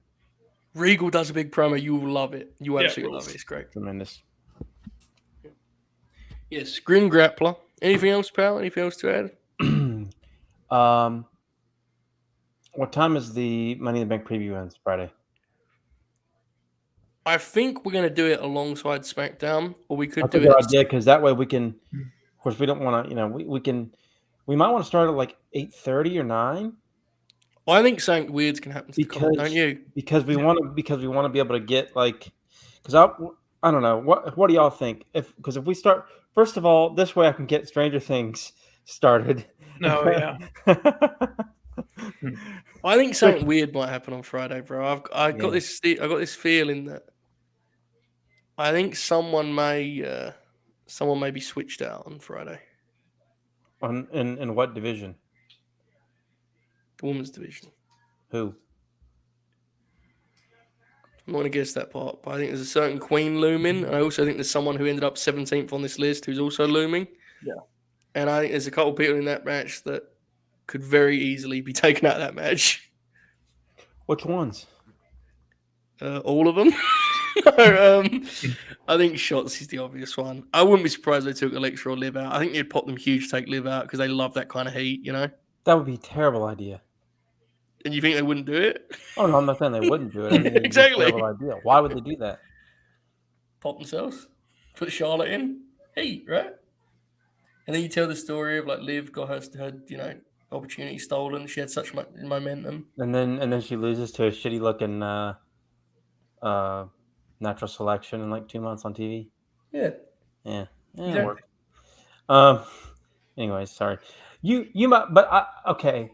Regal does a big promo. You will love it. You absolutely love it. It's great. Tremendous. Yes, Grin Grappler. Anything else, pal? Anything else to add? What time is the Money in the Bank preview on Friday? I think we're going to do it alongside SmackDown, or we could That's a do it. good idea because that way we can. Of course, we don't want to. You know, we can. We might want to start at like 8:30 or 9. I think something weird's going to happen to the comment, don't you? Because we want to be able to get like. Because I don't know what do y'all think? Because if we start first of all, this way I can get Stranger Things started. No, yeah. I think something weird might happen on Friday, bro. I got this feeling that I think someone may be switched out on Friday. In what division? The women's division. Who? I'm not going to guess that part, but I think there's a certain queen looming. And I also think there's someone who ended up 17th on this list who's also looming. Yeah. And I think there's a couple of people in that match that could very easily be taken out of that match. Which ones? All of them. I think Shots is the obvious one. I wouldn't be surprised if they took Alexa or Liv out. I think they'd pop them huge to take Liv out because they love that kind of heat, you know? That would be a terrible idea. And you think they wouldn't do it? Oh, no, I'm not saying they wouldn't do it. I mean, Exactly. It's a terrible idea. Why would they do that? Pop themselves. Put Charlotte in. Heat, right? And then you tell the story of like Liv got her you know, opportunity stolen. She had such momentum. And then she loses to a shitty looking natural selection in like 2 months on TV. Yeah. Yeah. Exactly. It worked. Anyways, sorry. You might, but okay.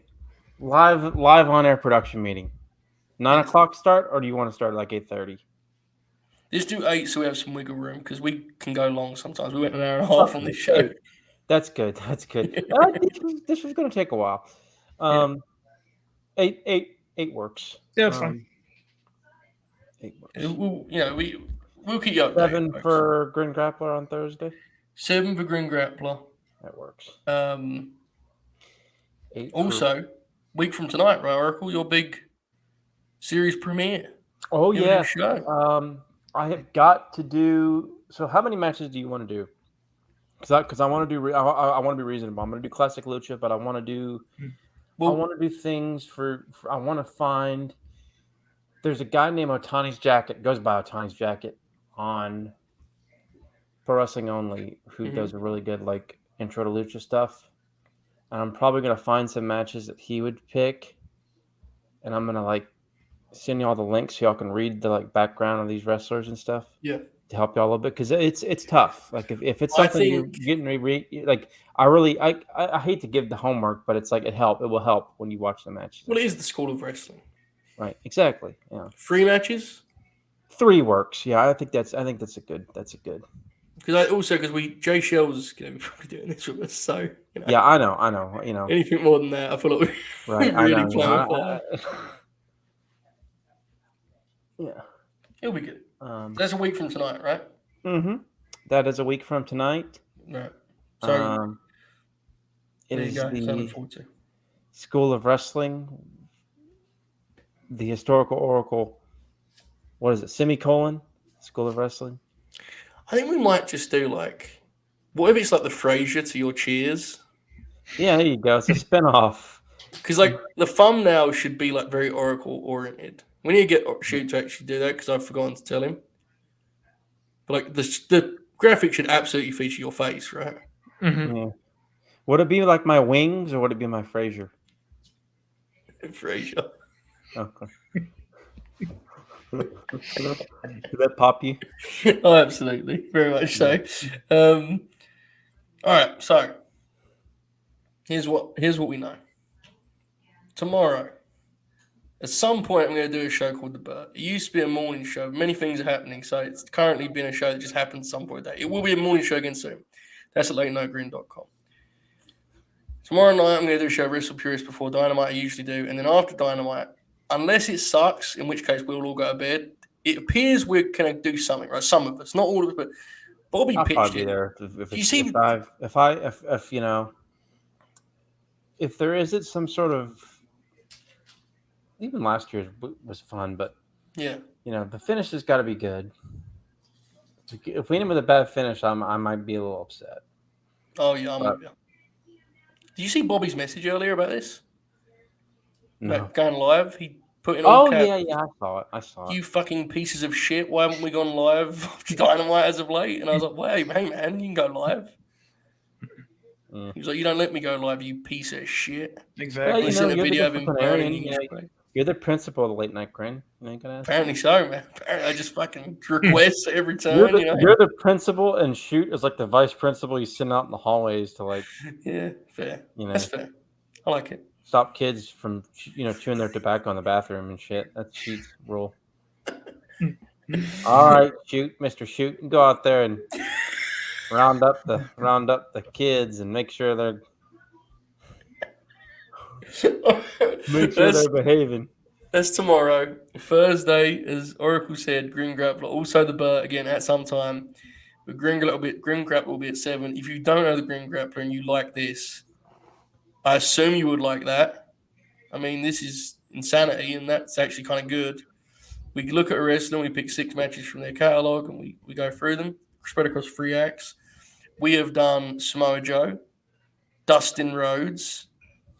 Live on air production meeting. 9 o'clock start, or do you want to start at like 8:30? Just do 8 so we have some wiggle room because we can go long sometimes. We went an hour and a half on this show. That's good. This was going to take a while. 8 works. Yeah, that's fine. 8 works. We'll keep you up. 7 for Grin Grappler on Thursday. 7 for Grin Grappler. That works. 8 also, week from tonight, right, Oracle? Your big series premiere. Oh yeah. Show. I have got to do. So, how many matches do you want to do? Because I want to do. I want to be reasonable. I'm going to do classic lucha, but I want to do. Well, I want to do things for. I want to find. There's a guy named Otani's Jacket. Goes by Otani's Jacket on Pro Wrestling Only, who does a really good like intro to lucha stuff. and I'm probably gonna find some matches that he would pick, and I'm gonna like send you all the links so y'all can read the like background of these wrestlers and stuff. Yeah. To help you all a little bit because it's tough. Like if it's I something you're think- getting like I hate to give the homework, but it's like it will help when you watch the match. Well, it is the school of wrestling. Right, exactly. Yeah, 3 matches. 3 works. Yeah, I think that's a good. Because Jay Shell's going to be probably doing this with us. So Yeah, I know. You know, anything more than that, I feel like we're right? really I know. playing fire. Yeah. It'll be good. That's a week from tonight, right? Mm-hmm. That is a week from tonight. Right. So it there is you go. So I look the forward to. School of Wrestling, the historical oracle. What is it? Semicolon. School of Wrestling. I think we might just do like, what if it's like the Frasier to your Cheers? Yeah, there you go. It's a spinoff. Because like the thumbnail should be like very Oracle oriented. We need to get Shoot to actually do that because I've forgotten to tell him. But like the graphic should absolutely feature your face, right? Mhm. Yeah. Would it be like my wings or would it be my Frasier? Frasier. Okay. Did that pop you? Oh, absolutely, very much so. All right, so here's what we know. Tomorrow, at some point, I'm going to do a show called The Bird. It used to be a morning show. Many things are happening, so it's currently been a show that just happens some point today. It will be a morning show again soon. That's at latenightgrin.com. Tomorrow night, I'm going to do a show Wrestle Purist before Dynamite. I usually do, and then after Dynamite, unless it sucks, in which case we'll all go to bed. It appears we're going to do something, right? Some of us, not all of us, but Bobby I'll pitched probably it. be there if there isn't some sort of, even last year's was fun, but Yeah. the finish has got to be good. If we end with a bad finish, I might be a little upset. Oh yeah, I'm with you. Did you see Bobby's message earlier about this? No. About going live? He put in all caps. Yeah, I saw it. You fucking pieces of shit! Why haven't we gone live after Dynamite as of late? And I was like, "Wait, hey man, you can go live." Mm. He was like, "You don't let me go live, you piece of shit." Exactly. They sent a you're video of the him disciplinarian, burning his way. You're the principal of the Late Night Grin. You ain't gonna ask. Apparently so, man. Apparently I just fucking request every turn. You're the principal, and Shoot is like the vice principal. You send out in the hallways to like. Yeah, fair. That's fair. I like it. Stop kids from chewing their tobacco in the bathroom and shit. That's Shoot's rule. All right, Mr. Shoot, go out there and round up the kids and make sure they're behaving. That's tomorrow. Thursday, as Oracle said, Grin Grappler. Also the Burt again at some time. But Grin Grappler will be at 7. If you don't know the Grin Grappler and you like this, I assume you would like that. I mean, this is insanity, and that's actually kind of good. We look at a wrestling, we pick 6 matches from their catalog, and we go through them, spread across 3 acts. We have done Samoa Joe, Dustin Rhodes,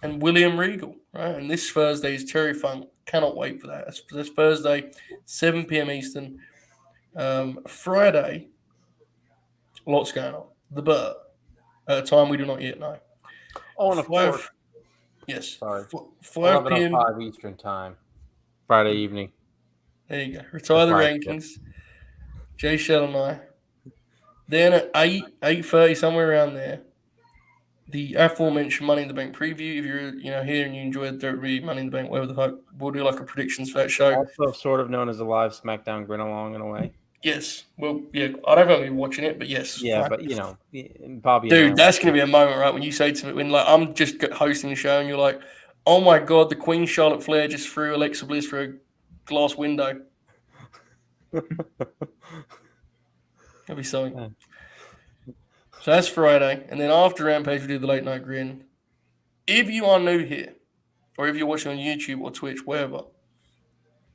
and William Regal, right? And this Thursday is Terry Funk. Cannot wait for that. That's Thursday, 7 p.m. Eastern. Friday, lots going on. The Burt, at a time we do not yet know. Oh, and of course. Yes. Sorry. 5 p.m. 5 Eastern time. Friday evening. There you go. Retire the rankings. Jay Shell and I. Then at 8:30, somewhere around there, the aforementioned Money in the Bank preview. If you're here and you enjoyed WWE Money in the Bank, whatever the fuck, we'll do like a predictions for that show. Also sort of known as a live SmackDown Grin Along in a way. Yes. Well, yeah, I don't know if I'm watching it, but yes. Yeah, but Bobby. Dude, that's gonna be a moment, right? When you say to me, when like I'm just hosting the show and you're like, "Oh my god, the Queen Charlotte Flair just threw Alexa Bliss through a glass window." That'd be something. Yeah. So that's Friday, and then after Rampage, we do the Late Night Grin. If you are new here, or if you're watching on YouTube or Twitch, wherever,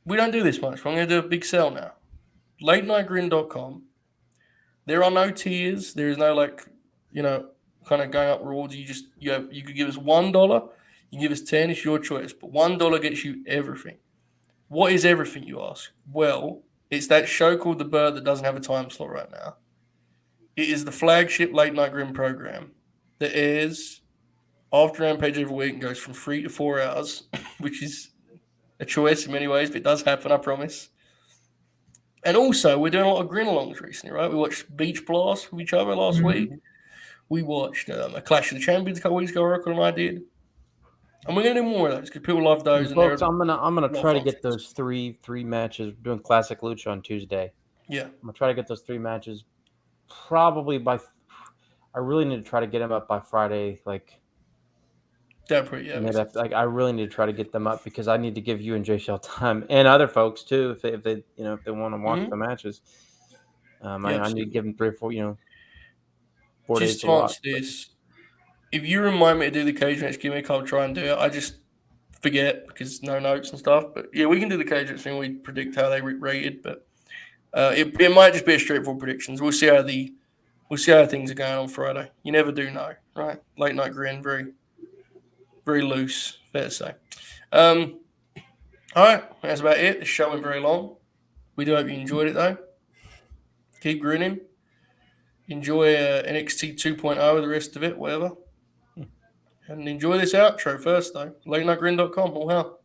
we don't do this much. I'm going to do a big sell now. LateNightGrin.com. There are no tiers. There is no kind of going up rewards. You could give us $1. You give us 10. It's your choice, but $1 gets you everything. What is everything, you ask? Well, it's that show called The Bird that doesn't have a time slot right now. It is the flagship Late Night Grin program that airs after Rampage every week and goes from 3 to 4 hours, which is a choice in many ways, but it does happen, I promise. And also, we're doing a lot of grin alongs recently, right? We watched Beach Blast with each other last week. We watched a Clash of the Champions a couple weeks ago, Oracle and I did. And we're going to do more of those because people love those. And Folks, they're I'm gonna lot try of to fun get for us. those three matches. We're doing Classic Lucha on Tuesday. Yeah, I'm gonna try to get those 3 matches probably by. I really need to try to get them up by Friday. Like, I really need to try to get them up because I need to give you and Jay Shell time and other folks too if they want to watch the matches. I need to give them 3 or 4 4 days just to to watch. answer this, if you remind me to do the cage match gimmick, I'll try and do it. I just forget because no notes and stuff. But yeah, we can do the cage match thing. We predict how they rated, but it might just be a straightforward predictions. We'll see how things are going on Friday. You never do know, right? Late night grin, very very loose, fair to say. All right, that's about it. The show went very long. We do hope you enjoyed it though. Keep grinning. Enjoy NXT 2.0 the rest of it, whatever. And enjoy this outro first, though. LateNightGrin.com. All hell.